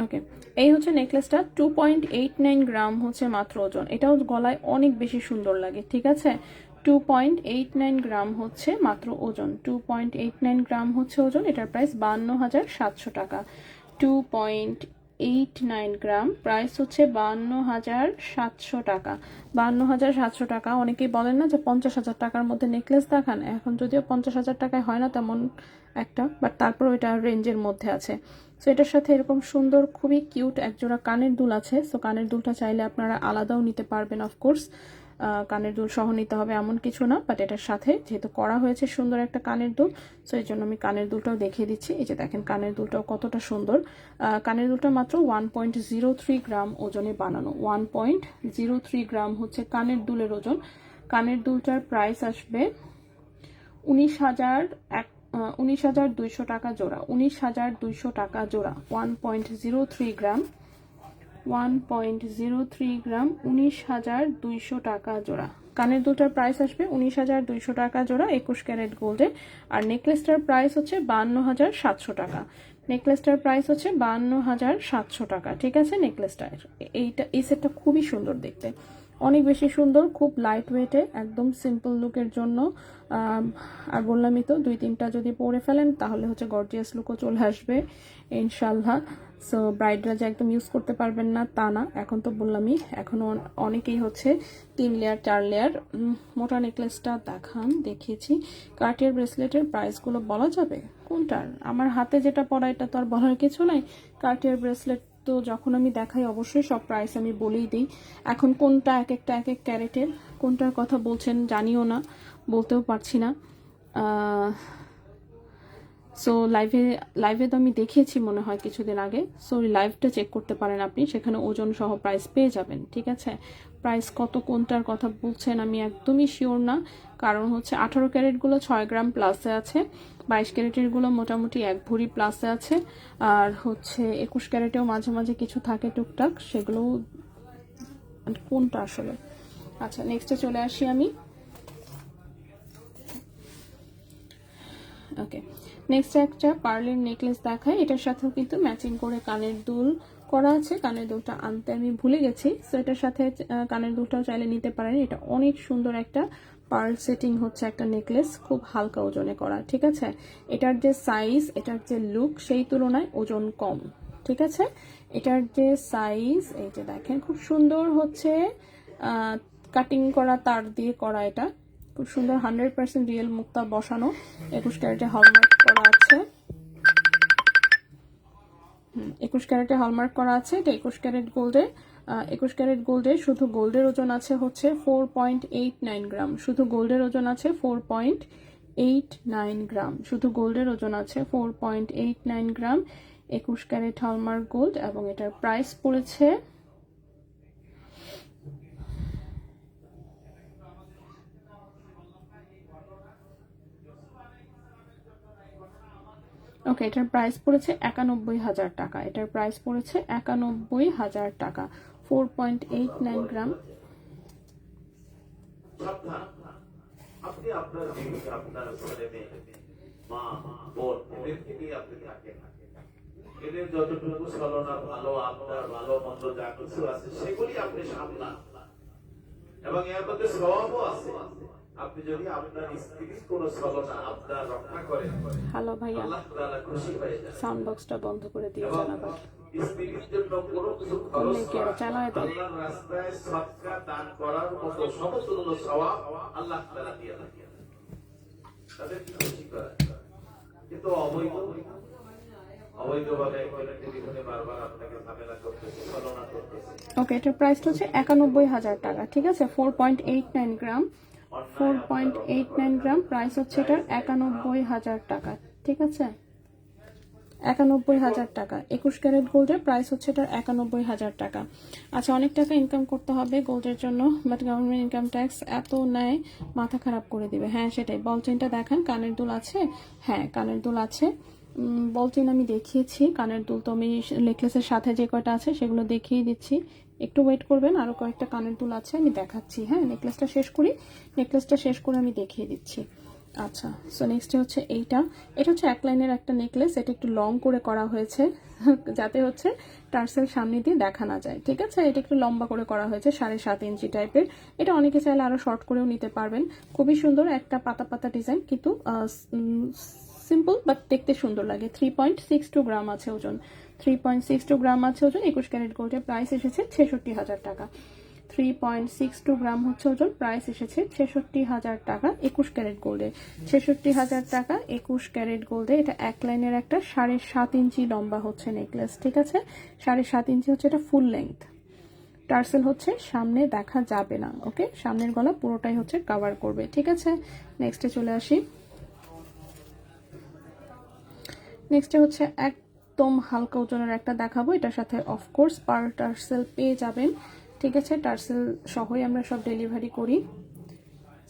ওকে, এই হচ্ছে নেকলেসটা। 2.89 গ্রাম হচ্ছে মাত্র ওজন, এটাও গলায় অনেক বেশি সুন্দর লাগে। ঠিক আছে, 2.89 গ্রাম হচ্ছে মাত্র ওজন, 2.89 গ্রাম হচ্ছে ওজন। এটার প্রাইস 52,700 টাকা। 2.89 গ্রাম, প্রাইস হচ্ছে 52,700 টাকা। 52,700 টাকা। অনেকেই বলেন না যে 50,000 টাকার মধ্যে নেকলেস দেখান, এখন যদিও 50,000 টাকায় হয় না তেমন একটা, বাট তারপরেও এটা রেঞ্জের মধ্যে আছে। সো এটার সাথে এরকম সুন্দর খুবই কিউট একজোড়া কানের দুল আছে। সো কানের দুলটা চাইলে আপনারা আলাদাও নিতে পারবেন, অফকোর্স কানের দুল সহ নিতে হবে এমন কিছু না, বাট এটার সাথে যেহেতু করা হয়েছে সুন্দর একটা কানের দুল, সো এই জন্য আমি কানের দুলটাও দেখিয়ে দিচ্ছি। এই যে দেখেন কানের দুলটাও কতটা সুন্দর। কানের দুলটা মাত্র 1.03 গ্রাম ওজনে বানানো, 1.03 গ্রাম হচ্ছে কানের দুলের ওজন। কানের দুলটার প্রাইস আসবে 19,200 টাকা জোড়া, 19,200 টাকা জোড়া, 1.03 গ্রাম, 1.03 গ্রাম, 19,200 টাকা জোড়া। কানের দুটার প্রাইস আসবে 19,200 টাকা জোড়া 21 ক্যারেট গোল্ডে। আর নেকলেসটার প্রাইস হচ্ছে 52,700 টাকা। নেকলেসটার প্রাইস হচ্ছে 52,700 টাকা। ঠিক আছে, নেকলেসটা এই সেটটা খুবই সুন্দর দেখতে, অনেক বেশি সুন্দর, খুব লাইট ওয়েটে, একদম সিম্পল লুকের জন্য। আর বললামই তো, 2-3টা যদি পরে ফেলেন তাহলে হচ্ছে গর্জিয়াস লুকও চলে আসবে ইনশাল্লাহ। সো ব্রাইডরা যে একদম ইউজ করতে পারবেন না তা না, এখন তো বললামই, এখনও অনেকেই হচ্ছে 3 লেয়ার 4 লেয়ার। মোটা নেকলেসটা দেখিয়েছি। কার্টিয়ার ব্রেসলেটের প্রাইসগুলো বলা যাবে কোনটার? আমার হাতে যেটা পড়া এটা তো আর বলার কিছু নাই। কার্টিয়ার ব্রেসলেট তো যখন আমি দেখাই অবশ্যই সব প্রাইস আমি বলেই দিই। এখন কোনটা এক এক ক্যারেটের, কোনটার কথা বলছেন জানিও না, বলতেও পারছি না। সো লাইভে তো আমি দেখিয়েছি মনে হয় কিছুদিন আগে। সো লাইভটা চেক করতে পারেন আপনি, সেখানে ওজন সহ প্রাইস পেয়ে যাবেন। ঠিক আছে, প্রাইস কত কোনটার কথা বলছেন আমি একদমই শিওর না, কারণ হচ্ছে 18 ক্যারেটগুলো 6 গ্রাম প্লাসে আছে, 22 ক্যারেটেরগুলো মোটামুটি 1 ভরি প্লাসে আছে, আর হচ্ছে 21 ক্যারেটেও মাঝে মাঝে কিছু থাকে টুকটাক, সেগুলো কোনটা আসলে। আচ্ছা, নেক্সটে চলে আসি আমি। ওকে, নেক্সট একটা পার্লের নেকলেস দেখাই। এটার সাথেও কিন্তু ম্যাচিং করে কানের দুল করা আছে। কানের দুলটা আনতে আমি ভুলে গেছি, সো এটার সাথে কানের দুলটাও চাইলে নিতে পারেন। এটা অনেক সুন্দর একটা পার্ল সেটিং হচ্ছে একটা নেকলেস, খুব হালকা ওজনে করা। ঠিক আছে, এটার যে সাইজ, এটার যে লুক, সেই তুলনায় ওজন কম। ঠিক আছে, এটার যে সাইজ, এই যে দেখেন খুব সুন্দর হচ্ছে কাটিং করা, তার দিয়ে করা, এটা খুব সুন্দর 100% রিয়েল মুক্তা বসানো, 21 ক্যারেটে হলমার্ক করা আছে। 21 ক্যারেটে হলমার্ক করা আছে। এটা 21 ক্যারেট গোল্ডে। 21 ক্যারেট গোল্ডে শুধু গোল্ডের ওজন আছে হচ্ছে 4.89 গ্রাম। শুধু গোল্ডের ওজন আছে 4.89 গ্রাম। শুধু গোল্ডের ওজন আছে 4.89 গ্রাম। 21 ক্যারেট হলমার্ক গোল্ড, এবং এটার প্রাইস পড়েছে ওকে, এটার প্রাইস পড়েছে 91,000 টাকা। এটার প্রাইস পড়েছে 91,000 টাকা। 4.89 গ্রাম। আপনি আপনার জীবনে আপনার ছেলে মেয়ে, মা, বোন, এদেরকে নিয়ে আপনি থাকেন। এদের যতটুকু ছলনা, ভালো আপনার ভালো মন্দ যা কিছু আছে সেগুলি আপনি সামলান, এবং এর মধ্যে স্বভাবও আছে। আপনি যদি আপনার স্ত্রীর কোনো ছলনা আপনার রক্ষা করেন, হ্যালো ভাইয়া, আল্লাহ তাআলা খুশি হয়ে যান। সাউন্ড বক্সটা বন্ধ করে দিয়ে যান আবার। স্ত্রীর জন্য কোনো কিছু খরচ করা, আল্লাহর রাস্তায় সদকা দান করার মতো সমতুল্য সওয়াব আল্লাহ তাআলা দিয়ে থাকেন। তাদের কি খুশি করা, কিন্তু অবৈধভাবে টেলিফোনে বারবার আপনাকে ঝামেলা করতেছে, ছলনা করতেছে। ওকে, এটার প্রাইস হচ্ছে 91,000 টাকা। ঠিক আছে, 4.89 গ্রাম, 4.89 গ্রাম প্রাইস হচ্ছে এটার 91,000 টাকা। ঠিক আছে, 91,000 টাকা। 21 ক্যারেট গোল্ডের প্রাইস হচ্ছে এটার 91,000 টাকা। আচ্ছা, অনেক টাকা ইনকাম করতে হবে গোল্ডের জন্য, বাট গভর্নমেন্ট ইনকাম ট্যাক্স এত নেয়, মাথা খারাপ করে দিবে। হ্যাঁ সেটাই, বল চেনটা দেখান। কানের দুল আছে? হ্যাঁ কানের দুল আছে। বল চেন আমি দেখিয়েছি, কানের দুল তো আমি নেকলেসের সাথে যে কয়টা আছে সেগুলো দেখিয়ে দিচ্ছি। একটু ওয়েট করবেন, আরো কয়েকটা কানের দুল আছে আমি দেখাচ্ছি। হ্যাঁ, নেকলেসটা শেষ করি, নেকলেসটা শেষ করে আমি দেখিয়ে দিচ্ছি। আচ্ছা, সো নেক্সট হচ্ছে এটা হচ্ছে এক লাইনের একটা নেকলেস। এটা একটু লং করে করা হয়েছে যাতে হচ্ছে টার্সেল সামনে দিয়ে দেখা না যায়। ঠিক আছে, এটা একটু লম্বা করে করা হয়েছে, 7.5 ইঞ্চি টাইপের। এটা অনেকে চাইলে আরো শর্ট করেও নিতে পারবেন। খুবই সুন্দর একটা পাতা পাতা ডিজাইন, কিন্তু সিম্পল বাট দেখতে সুন্দর লাগে। 3.62 গ্রাম আছে ওজন, 3.62 গ্রাম আছে ওজন। 21 ক্যারেট গোল্ডের প্রাইস এসেছে 66,000 টাকা। 3.62 গ্রাম হচ্ছে ওজন, প্রাইস এসেছে 66,000 টাকা। 21 ক্যারেট গোল্ডে 66,000 টাকা। 21 ক্যারেট গোল্ডে এটা এক লাইনের একটা 7.5 ইঞ্চি লম্বা হচ্ছে নেকলেস। ঠিক আছে, 7.5 ইঞ্চি হচ্ছে এটা ফুল লেন্থ। টার্সেল হচ্ছে সামনে দেখা যাবে না। ওকে, সামনের গলা পুরোটাই হচ্ছে কভার করবে। ঠিক আছে, নেক্সটে চলে আসি। নেক্সটে হচ্ছে একদম হালকা ওজনের একটা দেখাবো। এটার সাথে অফকোর্স পার টার্সেল পেয়ে যাবেন। ঠিক আছে, টার্সেল সহই আমরা সব ডেলিভারি করি।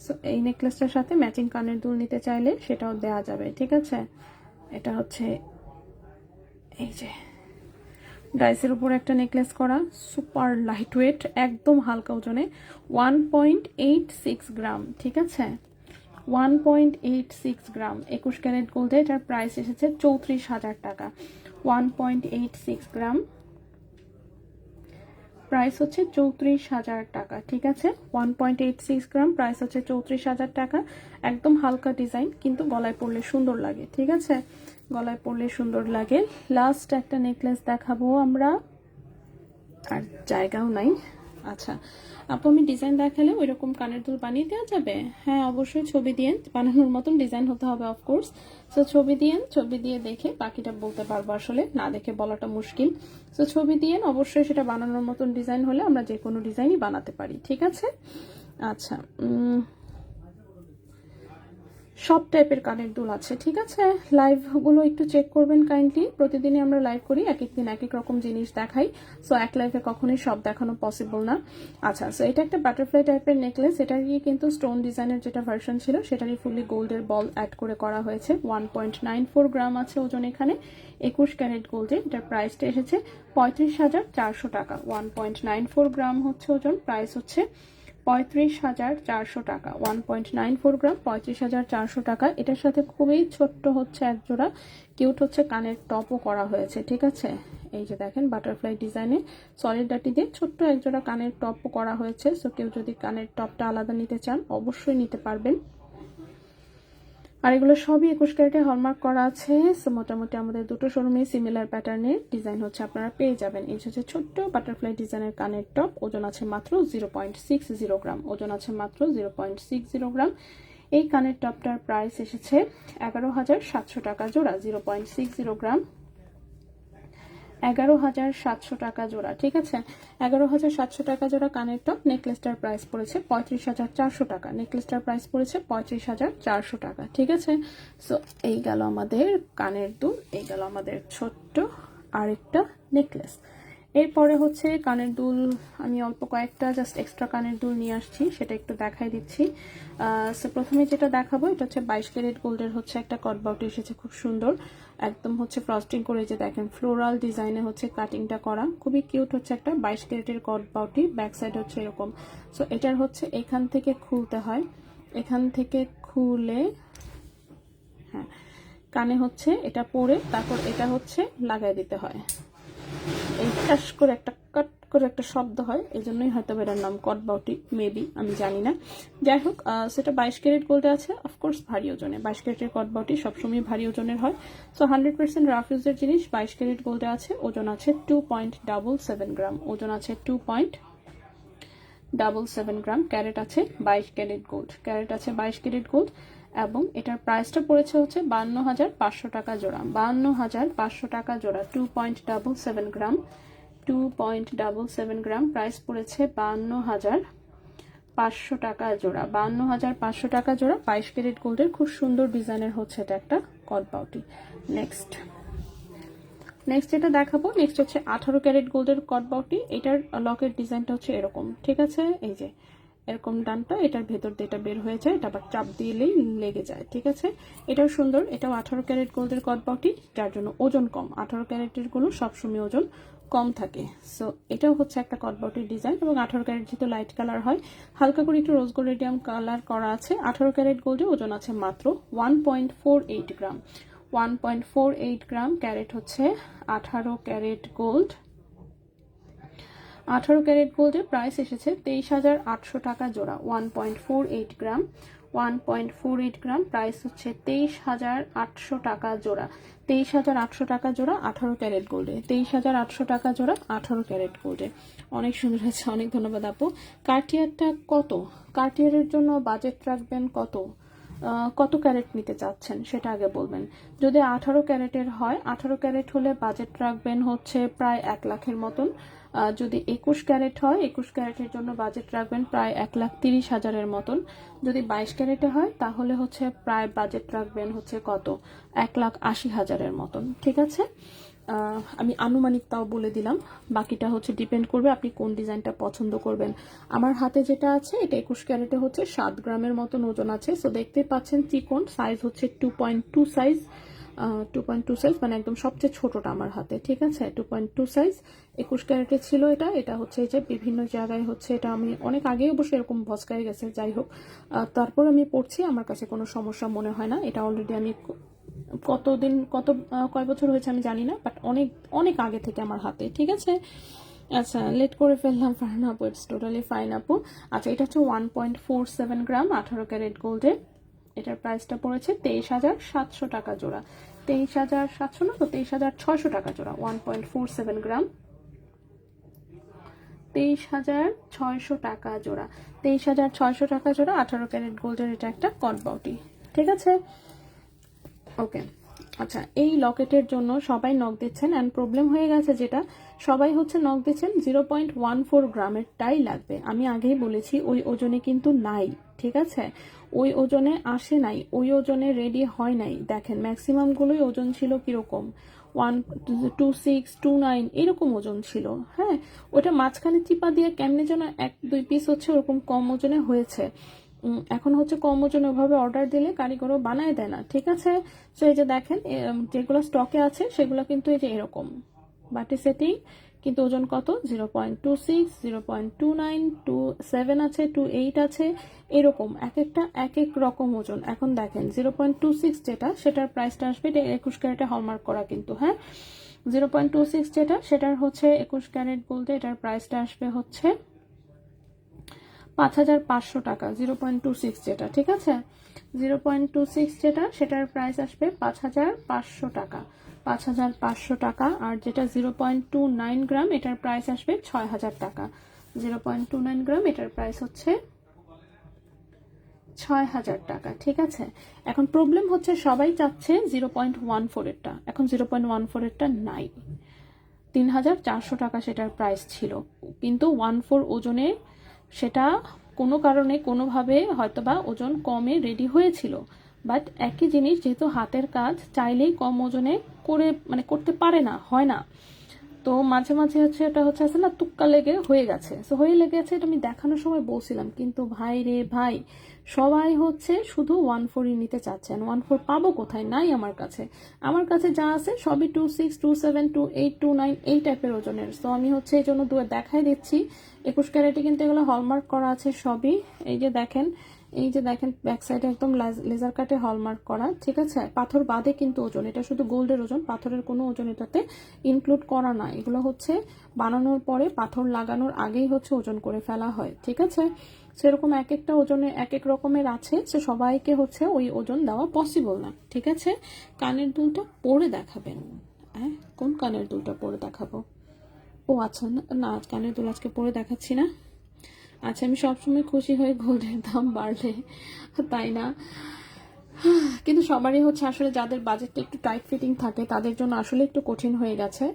সো এই নেকলেসটার সাথে ম্যাচিং কানের দুল নিতে চাইলে সেটাও দেওয়া যাবে, ঠিক আছে। এটা হচ্ছে এই যে ডাইসের উপর একটা নেকলেস করা, সুপার লাইট ওয়েট, একদম হালকা ওজনে, 1.86 গ্রাম, ঠিক আছে। 1.86 গ্রাম 21 ক্যারেট গোল্ডে এটার প্রাইস এসেছে 34,000 টাকা। 1.86 গ্রাম প্রাইস হচ্ছে 34,000 টাকা, ঠিক আছে। 1.86 গ্রাম প্রাইস হচ্ছে 34,000 টাকা। একদম হালকা ডিজাইন, কিন্তু গলায় পরলে সুন্দর লাগে, ঠিক আছে, গলায় পরলে সুন্দর লাগে। লাস্ট একটা নেকলেস দেখাবো আমরা, আর জায়গাও নাই। আচ্ছা আপু, আমি ডিজাইন দেখালে ওই রকম কানের দুল বানিয়ে দেওয়া যাবে? হ্যাঁ অবশ্যই, ছবি দিয়ে বানানোর মতন ডিজাইন হতে হবে অফকোর্স। সো ছবি দিয়ে দেখে বাকিটা বলতে পারবো, আসলে না দেখে বলাটা মুশকিল। সো ছবি দিয়ে অবশ্যই সেটা বানানোর মতন ডিজাইন হলে আমরা যে কোনো ডিজাইনই বানাতে পারি, ঠিক আছে। আচ্ছা সব টাইপের কানের দুল আছে, ঠিক আছে। লাইভগুলো একটু চেক করবেন কাইন্ডলি, প্রতিদিনই আমরা লাইভ করি, এক এক দিন এক এক রকম জিনিস দেখাই। সো এক লাইভে কখনোই সব দেখানো পসিবল না। আচ্ছা সো এটা একটা বাটারফ্লাই টাইপের নেকলেস, এটারই কিন্তু স্টোন ডিজাইনের যেটা ভার্সন ছিল সেটারই ফুললি গোল্ডের বল অ্যাড করে করা হয়েছে। 1.94 গ্রাম আছে ওজন এখানে, 21 ক্যারেট গোল্ডে। এটার প্রাইসটা এসেছে 35,400 টাকা। 1.94 গ্রাম হচ্ছে ওজন, প্রাইস হচ্ছে 35,400 টাকা। 1.94 গ্রাম 35,400 টাকা। এটার সাথে খুবই ছোট্ট হচ্ছে এক জোড়া কিউট হচ্ছে কানের টপও করা হয়েছে, ঠিক আছে। এই যে দেখেন বাটারফ্লাই ডিজাইনে সলিড ডাটি দিয়ে ছোট্ট এক জোড়া কানের টপও করা হয়েছে। সো কেউ যদি কানের টপটা আলাদা নিতে চান অবশ্যই নিতে পারবেন। আর এগুলো সবই 21 ক্যারেটে হলমার্ক করা আছে। সো মোটামুটি আমাদের দুটো শোরুমে সিমিলার প্যাটার্নের ডিজাইন হচ্ছে আপনারা পেয়ে যাবেন। এই হচ্ছে ছোট্ট বাটারফ্লাই ডিজাইনের কানের টপ, ওজন আছে মাত্র 0.60 গ্রাম, ওজন আছে মাত্র 0.60 গ্রাম। এই কানের টপটার প্রাইস এসেছে 11,700 টাকা জোড়া। 0.60 গ্রাম 11,700 টাকা জোড়া, ঠিক আছে। 11,700 টাকা জোড়া কানের টপ। নেকলেসটার প্রাইস পড়েছে 35,400 টাকা। নেকলেসটার প্রাইস পড়েছে 35,400 টাকা, ঠিক আছে। সো এই গেল আমাদের কানের দুল, এই গেল আমাদের ছোট্ট আরেকটা নেকলেস। এরপরে হচ্ছে কানের দুল, আমি অল্প কয়েকটা জাস্ট এক্সট্রা কানের দুল নিয়ে আসছি, সেটা একটু দেখাই দিচ্ছি। সো প্রথমে যেটা দেখাবো এটা হচ্ছে 22 ক্যারেট গোল্ডের হচ্ছে একটা কট বাউটি এসেছে, খুব সুন্দর, একদম হচ্ছে ফ্রস্টিং করে, যে দেখেন ফ্লোরাল ডিজাইনে হচ্ছে কাটিংটা করা, খুবই কিউট হচ্ছে একটা 22 ক্যারেটের কট বাউটি। ব্যাক সাইড হচ্ছে এরকম। সো এটার হচ্ছে এখান থেকে খুলতে হয়, এখান থেকে খুলে হ্যাঁ কানে হচ্ছে এটা পরে তারপর এটা হচ্ছে লাগাই দিতে হয়। এই টাস করে একটা কাট করে একটা শব্দ হয়, এই জন্যই হয়তো এটার নাম কট বাউটি, মেবি, আমি জানি না। যাই হোক সেটা 22 ক্যারেট গোল্ডে আছে, অফকোর্স ভারী ওজনে। 22 ক্যারেটের কট বাউটি সবসময় ভারী ওজনের হয়। সো 100% রাফ ইউজের জিনিস 22 ক্যারেট গোল্ডে আছে, ওজন আছে 2.77 গ্রাম, ওজন আছে 2.77 গ্রাম। ক্যারেট আছে 22 ক্যারেট গোল্ড, ক্যারেট আছে 22 ক্যারেট গোল্ড। এবং এটার প্রাইসটা পড়েছে হচ্ছে 52,500 টাকা জোড়া। 52,500 টাকা জোড়া, 2.77 গ্রাম, 2.77 গ্রাম প্রাইস পড়েছে 52,500 টাকা জোড়া। 52,500 টাকা জোড়া 22 ক্যারেট গোল্ডের খুব সুন্দর ডিজাইনের হচ্ছে এটা একটা কট বাউটি। নেক্সট যেটা দেখাবো নেক্সট হচ্ছে 18 ক্যারেট গোল্ডের কট বাউটি। এটার লকের ডিজাইনটা হচ্ছে এরকম, ঠিক আছে। এই যে এরকম ডানটা, এটার ভেতর দিয়ে এটা বের হয়ে যায়, এটা আবার চাপ দিলেই লেগে যায়, ঠিক আছে। এটাও সুন্দর, এটাও 18 ক্যারেট গোল্ডের কট বাউটি, যার জন্য ওজন কম। 18 ক্যারেটের গুলো সবসময় ওজন কম থাকে। সো এটাও হচ্ছে একটা কট বাউটির ডিজাইন, এবং 18 ক্যারেট যেহেতু লাইট কালার হয়, হালকা করে একটু রোজ গোল্ড রেডিয়াম কালার করা আছে। 18 ক্যারেট গোল্ডে ওজন আছে মাত্র 1.48 গ্রাম। 1.48 গ্রাম ক্যারেট হচ্ছে 18 ক্যারেট গোল্ড। 18 ক্যারেট গোল্ডের প্রাইস এসেছে 23,800 টাকা জোড়া। 1.48 গ্রাম, 1.48 গ্রাম প্রাইস হচ্ছে 23,800 টাকা জোড়া। 23,800 টাকা জোড়া 18 ক্যারেট গোল্ডে। 23,800 টাকা জোড়া 18 ক্যারেট গোল্ডে। অনেক সুন্দর হয়েছে, অনেক ধন্যবাদ আপু। কার্টিয়ারটা কত? কার্টিয়ারের জন্য বাজেট রাখবেন কত? কত ক্যারেট নিতে চাচ্ছেন সেটা আগে বলবেন। যদি 18 ক্যারেটের হয়, 18 ক্যারেট হলে বাজেট রাখবেন হচ্ছে প্রায় 1 লাখের মতন। যদি 21 ক্যারেট হয়, 21 ক্যারেটের জন্য বাজেট রাখবেন প্রায় 1,30,000-এর মতন। যদি 22 ক্যারেটে হয় তাহলে হচ্ছে প্রায় বাজেট রাখবেন হচ্ছে কত, 1,80,000-এর মতন, ঠিক আছে। আমি আনুমানিক তাও বলে দিলাম, বাকিটা হচ্ছে ডিপেন্ড করবে আপনি কোন ডিজাইনটা পছন্দ করবেন। আমার হাতে যেটা আছে এটা 21 ক্যারেটে হচ্ছে 7 গ্রামের মতন ওজন আছে। সো দেখতে পাচ্ছেন চিকন, সাইজ হচ্ছে 2.2 সাইজ, 2.2 সাইজ মানে একদম সবচেয়ে ছোটটা আমার হাতে, ঠিক আছে, 2.2 সাইজ 21 ক্যারেটে ছিল এটা। এটা হচ্ছে এই যে বিভিন্ন জায়গায় হচ্ছে, এটা আমি অনেক আগে অবশ্যই এরকম ভচকায় গেছে, যাই হোক তারপর আমি পড়ছি, আমার কাছে কোনো সমস্যা মনে হয় না। এটা অলরেডি আমি কয় বছর হয়েছে আমি জানি না, বাট অনেক অনেক আগে থেকে আমার হাতে, ঠিক আছে। আচ্ছা, লেট করে ফেললাম ফারহান আপু, ইটস টোটালি ফাইন আপু। আচ্ছা, এটা হচ্ছে 1.47 গ্রাম 18 ক্যারেট গোল্ডের। এটার প্রাইসটা পড়েছে 23,700 টাকা জোড়া। 23,700 না তো 23,600 টাকা জোড়া। 1.47 গ্রাম 23,600 টাকা জোড়া। 23,600 টাকা জোড়া 18 ক্যারেট গোল্ডের। এটা একটা কট বাউটি, ঠিক আছে, ওকে। আচ্ছা, এই লকেটের জন্য সবাই নক দিচ্ছেন অ্যান্ড প্রবলেম হয়ে গেছে, যেটা সবাই হচ্ছে নক দিচ্ছেন 0.14 গ্রামেরটাই লাগবে। আমি আগেই বলেছি ওই ওজনে কিন্তু নাই, ঠিক আছে, ওই ওজনে আসে নাই, ওই ওজনে রেডি হয় নাই। দেখেন ম্যাক্সিমাম গুলোই ওজন ছিল কিরকম 12629 এরকম ওজন ছিল। হ্যাঁ, ওটা মাঝখানে চিপা দিয়ে কেমনে যেন 1-2 পিস হচ্ছে ওরকম কম ওজনে হয়েছে। এখন হচ্ছে কম ওজন ওভাবে অর্ডার দিলে কারিগরও বানায় দেয় না, ঠিক আছে। তো এই যে দেখেন যেগুলো স্টকে আছে সেগুলো কিন্তু এই যে এরকম বাটি সেটিং, কিন্তু ওজন কত 0.26, 0.29, 27 আছে, 28 আছে, এরকম এক একটা এক এক রকম ওজন। এখন দেখেন 0.26 যেটা, সেটার প্রাইসটা আসবে, এটা 21 ক্যারেটে হলমার্ক করা কিন্তু, হ্যাঁ, 0.26 যেটা সেটার হচ্ছে 21 ক্যারেট বলতে এটার প্রাইসটা আসবে হচ্ছে 5,500 টাকা। 0.26 যেটা, ঠিক আছে, 0.26 যেটা সেটার প্রাইস আসবে 5,500 টাকা, 5,500 টাকা। আর যেটা 0.29 গ্রাম এটার প্রাইস আসবে 6,000 টাকা। 0.29 গ্রাম এটার প্রাইস হচ্ছে 6,000 টাকা, ঠিক আছে। এখন প্রবলেম হচ্ছে সবাই চাচ্ছে 0.14 এরটা, এখন 0.14 এরটা নাই। 3,400 টাকা সেটার প্রাইস ছিল, কিন্তু 14 ওজনে সেটা কোনো কারণে কোনোভাবে হয়তোবা ওজন কমে রেডি হয়েছিল। বাট একই জিনিস যেহেতু হাতের কাজ, চাইলেই কম ওজনে করে মানে করতে পারে না, হয় না। তো মাঝে মাঝে হচ্ছে এটা হচ্ছে আছে না, তুক্কা লেগে হয়ে গেছে। সো হয়ে লেগেছে, এটা আমি দেখানোর সময় বলছিলাম, কিন্তু ভাই রে ভাই, সবাই হচ্ছে শুধু 1.4 নিতে চাচ্ছেন। 1.4 পাবো কোথায়, নাই আমার কাছে। আমার কাছে যা আছে সবই 26, 27, 28, 29 এই টাইপের ওজনের। সো আমি হচ্ছে এই জন্য দেখাই দিচ্ছি। 21 ক্যারেটে কিন্তু এগুলো হলমার্ক করা আছে সবই। এই যে দেখেন, এই যে দেখেন ব্যাক সাইডে একদম লেজার কাটে হলমার্ক করা, ঠিক আছে। পাথর বাদে কিন্তু ওজন, এটা শুধু গোল্ডের ওজন, পাথরের কোনো ওজন এটাতে ইনক্লুড করা না। এগুলো হচ্ছে বানানোর পরে পাথর লাগানোর আগেই হচ্ছে ওজন করে ফেলা হয়, ঠিক আছে। সেরকম এক একটা ওজনে এক এক রকমের আছে, সে সবাইকে হচ্ছে ওই ওজন দেওয়া পসিবল না, ঠিক আছে। কানের দুলটা পরে দেখাবেন, হ্যাঁ, কোন কানের দুলটা পরে দেখাবো? ও আচ্ছা, না কানের দুল আজকে পরে দেখাচ্ছি না। আচ্ছা, আমি সবসময় খুশি হই গোল্ডের দাম বাড়লে, তাই না? কিন্তু সবারই হচ্ছে আসলে যাদের বাজেটটা একটু টাইট ফিটিং থাকে তাদের জন্য আসলে একটু কঠিন হয়ে গেছে।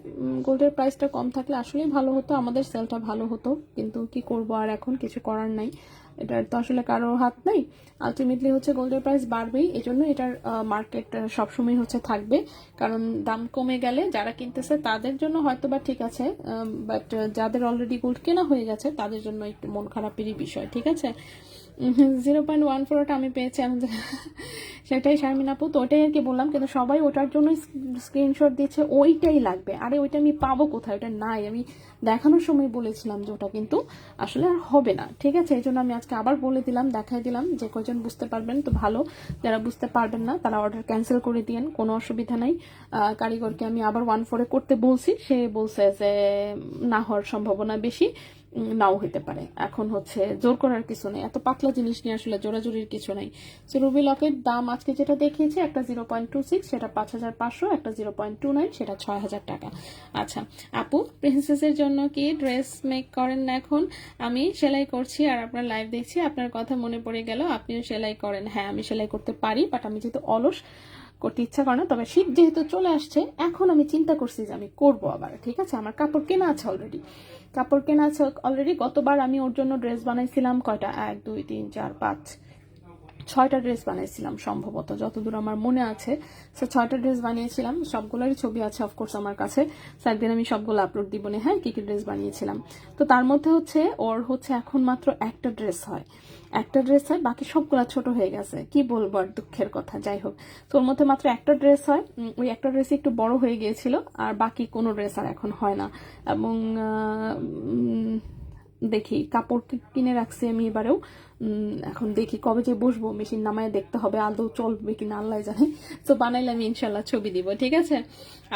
গোল্ডের প্রাইসটা কম থাকলে আসলেই ভালো হতো, আমাদের সেলটা ভালো হতো, কিন্তু কি করব আর, এখন কিছু করার নাই, এটার তো আসলে কারো হাত নাই। আলটিমেটলি হচ্ছে গোল্ডের প্রাইস বাড়বেই, এই জন্য এটার মার্কেট সবসময় হচ্ছে থাকবে। কারণ দাম কমে গেলে যারা কিনতেছে তাদের জন্য হয়তো বা ঠিক আছে, বাট যাদের অলরেডি গোল্ড কেনা হয়ে গেছে তাদের জন্য একটু মন খারাপেরই বিষয়, ঠিক আছে। 0.14টা আমি পেয়েছি আমাদের, সেটাই শারমিন আপু, তো ওটাই আর কি বললাম। কিন্তু সবাই ওটার জন্য স্ক্রিনশট দিচ্ছে, ওইটাই লাগবে। আরে ওইটা আমি পাবো কোথায়, ওটা নাই। আমি দেখানোর সময় বলেছিলাম যে ওটা কিন্তু আসলে আর হবে না, ঠিক আছে। এই জন্য আমি আজকে আবার বলে দিলাম, দেখাই দিলাম, যে কয়জন বুঝতে পারবেন তো ভালো, যারা বুঝতে পারবেন না তারা অর্ডার ক্যান্সেল করে দিয়েন, কোনো অসুবিধা নাই। কারিগরকে আমি আবার 1.4 করতে বলছি, সে বলছে যে না হওয়ার সম্ভাবনা বেশি, নাও হইতে পারে। এখন হচ্ছে জোর করার কিছু নেই, এত পাতলা জিনিস নিয়ে আসলে জোরাজোরির কিছু নেই। সো রুবি লকেট দাম আজকে যেটা দেখিয়েছি, একটা 0.26 সেটা 5,500, একটা 0.29 সেটা 6,000 টাকা। আচ্ছা আপু, প্রিন্সেসের জন্য কি ড্রেস মেক করেন না? এখন আমি সেলাই করছি আর আপনার লাইভ দেখছি, আপনার কথা মনে পড়ে গেল আপনিও সেলাই করেন। হ্যাঁ, আমি সেলাই করতে পারি, বাট আমি যেহেতু অলস, করতে ইচ্ছা করে না। তবে শীত যেহেতু চলে আসছে, এখন আমি চিন্তা করছি যে আমি করবো আবার, ঠিক আছে। আমার কাপড় কেনা আছে অলরেডি, গতবার আমি ওর জন্য ড্রেস বানাইছিলাম কয়টা, 1 2 3 4 5 6টা ড্রেস বানিয়েছিলাম সম্ভবত, যতদূর আমার মনে আছে। সো 6টা ড্রেস বানিয়েছিলাম, সবগুলোরই ছবি আছে অফকোর্স আমার কাছে। সো একদিন আমি সবগুলো আপলোড দিব না, হ্যাঁ, কি কি ড্রেস বানিয়েছিলাম। তো তার মধ্যে হচ্ছে ওর হচ্ছে এখন মাত্র একটা ড্রেস হয়, বাকি সবগুলা ছোট হয়ে গেছে। কি বলবো আর, দুঃখের কথা। যাই হোক, তো ওর মধ্যে মাত্র একটা ড্রেস হয়, ওই একটা ড্রেস একটু বড় হয়ে গিয়েছিল, আর বাকি কোনো ড্রেস আর এখন হয় না। এবং দেখি কাপড় কিনে রাখছি আমি এবারেও। এখন দেখি কবে যে বসবো, মেশিন নামায় দেখতে হবে আদৌ চলবে কিনা আল্লাহ জানে। তো বানাইলে আমি ইনশাল্লাহ ছবি দিব, ঠিক আছে।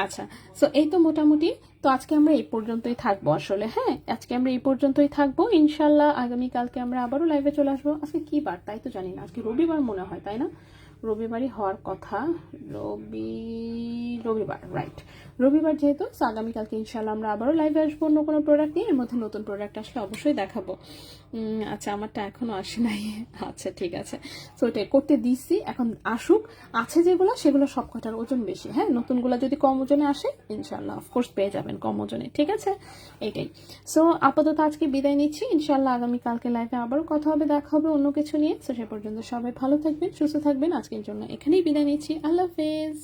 আচ্ছা, সো এই তো মোটামুটি। তো আজকে আমরা এই পর্যন্তই থাকবো আসলে, হ্যাঁ, আজকে আমরা এই পর্যন্তই থাকবো ইনশাল্লাহ। আগামীকালকে আমরা আবারও লাইভে চলে আসবো। আজকে কি বার তাই তো জানি না, আজকে রবিবার মনে হয়, তাই না? রবিবারই হওয়ার কথা, রবিবার, রাইট, রবিবার যেহেতু। তো আগামীকালকে ইনশাল্লাহ আমরা আবারও লাইভে আসবো অন্য কোনো প্রোডাক্ট নিয়ে। এর মধ্যে নতুন প্রোডাক্ট আসলে অবশ্যই দেখাবো। আচ্ছা, আমারটা এখনো আসে নাই। আচ্ছা ঠিক আছে, তো ওটাই করতে দিচ্ছি, এখন আসুক। আছে যেগুলো সেগুলো সব কটার ওজন বেশি, হ্যাঁ, নতুনগুলো যদি কম ওজনে আসে ইনশাল্লাহ অফকোর্স পেয়ে যাবেন কম ওজনে, ঠিক আছে। এইটাই। সো আপাতত আজকে বিদায় নিচ্ছি, ইনশাল্লাহ আগামীকালকে লাইভে আবারও কথা হবে, দেখা হবে অন্য কিছু নিয়ে। সো সে পর্যন্ত সবাই ভালো থাকবেন, সুস্থ থাকবেন। আজকের জন্য এখানেই বিদায় নিচ্ছি, আল্লাহ হাফেজ।